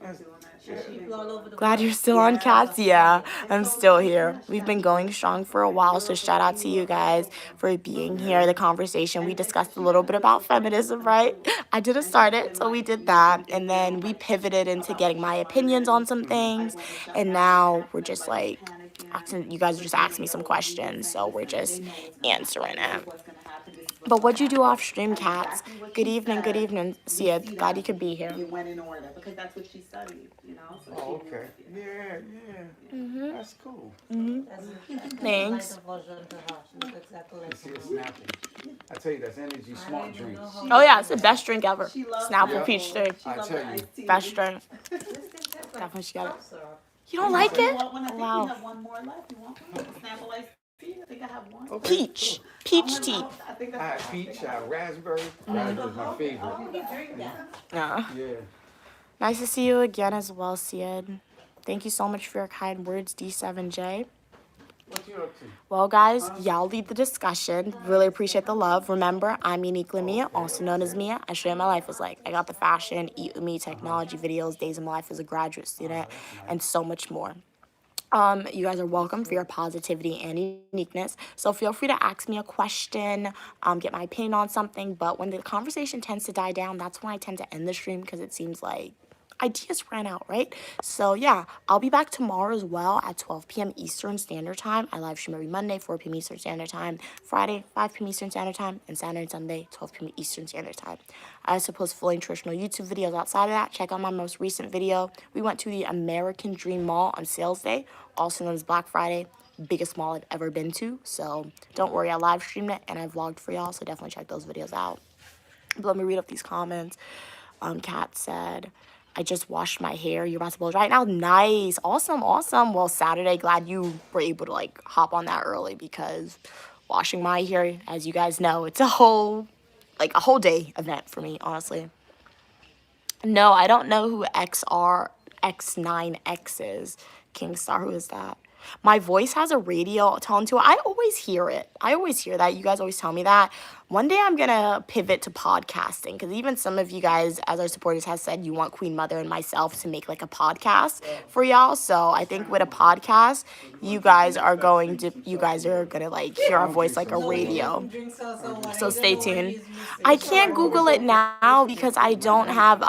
Glad you're still on, Cats. Yeah, I'm still here. We've been going strong for a while, so shout out to you guys for being here. The conversation, we discussed a little bit about feminism, right? I didn't start it, so we did that. And then we pivoted into getting my opinions on some things. And now we're just like, you guys just asked me some questions, so we're just answering it. But what'd you do off stream, Cats? Good evening, Sia. Glad you could be here. You went in order because that's what she studied, So Oh, okay. Yeah. That's cool. Thanks. You see it snapping. I tell you, that's energy smart drinks. Oh yeah, it's the best drink ever. Snapple peach drink. I tell you. Best drink. Definitely she got it. You don't like it? Wow. Wow. You have one more left. You want one? Snapple iced tea? I think I have one. Okay. Peach tea. I have peach, I have raspberry. Raspberry's my favorite. Yeah. Yeah. Nice to see you again as well, Siad. Thank you so much for your kind words, D7J. What you up to? Well, guys, y'all lead the discussion. Really appreciate the love. Remember, I'm Uniquely Mia, also known as Mia. I show you what my life is like. I got the fashion, eat with me, technology videos, days of my life as a graduate student, and so much more. You guys are welcome for your positivity and uniqueness. So feel free to ask me a question, get my opinion on something. But when the conversation tends to die down, that's when I tend to end the stream because it seems like ideas ran out, right? So yeah, I'll be back tomorrow as well at 12 p.m. Eastern Standard Time. I live stream every Monday, 4 p.m. Eastern Standard Time, Friday, 5 p.m. Eastern Standard Time, and Saturday and Sunday, 12 p.m. Eastern Standard Time. I also post fully nutritional YouTube videos outside of that. Check out my most recent video. We went to the American Dream Mall on sales day, also known as Black Friday. Biggest mall I've ever been to. So don't worry, I live streamed it and I vlogged for y'all. So definitely check those videos out. But let me read up these comments. Kat said, I just washed my hair. You're about to blow right now. Nice. Awesome. Well, Saturday, glad you were able to like hop on that early because washing my hair, as you guys know, it's a whole day event for me, honestly. No, I don't know who X9X is. Kingstar, who is that? My voice has a radio tone to it. I always hear it. I always hear that. You guys always tell me that. One day I'm going to pivot to podcasting because even some of you guys, as our supporters, has said you want Queen Mother and myself to make like a podcast for y'all. So I think with a podcast, you guys are going to like hear our voice like a radio. So stay tuned. I can't Google it now because I don't have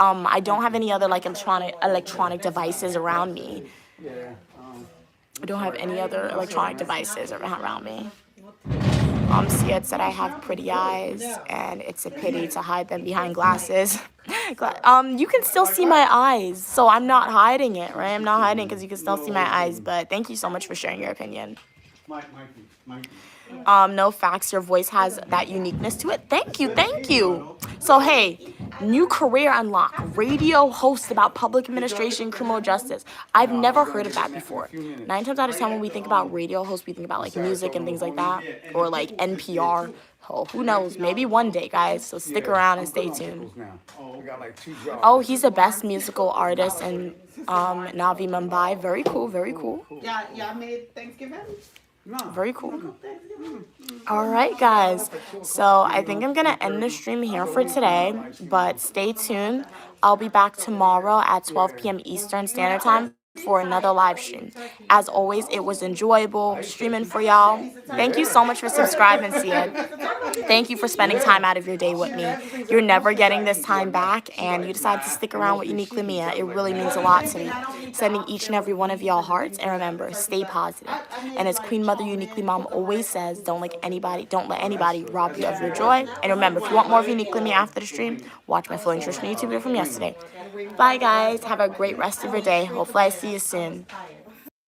any other like electronic devices around me. I don't have any other electronic devices around me. Siad said I have pretty eyes, and it's a pity to hide them behind glasses. You can still see my eyes, so I'm not hiding it, right? I'm not hiding because you can still see my eyes, but thank you so much for sharing your opinion. No facts, your voice has that uniqueness to it. Thank you. So hey, new career unlock, radio host about public administration, criminal justice. I've never heard of that before. 9 times out of 10 when we think about radio host, we think about like music and things like that, or like NPR. Oh, who knows? Maybe one day, guys. So stick around and stay tuned. Oh, he's the best musical artist in Navi Mumbai. Very cool. Y'all made Thanksgiving? Very cool. All right, guys. So I think I'm going to end the stream here for today, but stay tuned. I'll be back tomorrow at 12 p.m. Eastern Standard Time for another live stream. As always, it was enjoyable streaming for y'all. Thank you so much for subscribing, Sia. Thank you for spending time out of your day with me. You're never getting this time back, and you decided to stick around with Uniquely Mia. It really means a lot to me. Sending each and every one of y'all hearts, and remember, stay positive. And as Queen Mother Uniquely Mom always says, don't let anybody rob you of your joy. And remember, if you want more of Uniquely Mia after the stream, watch my full nutrition YouTube video from yesterday. Bye, guys. Have a great rest of your day. Hopefully I see you soon.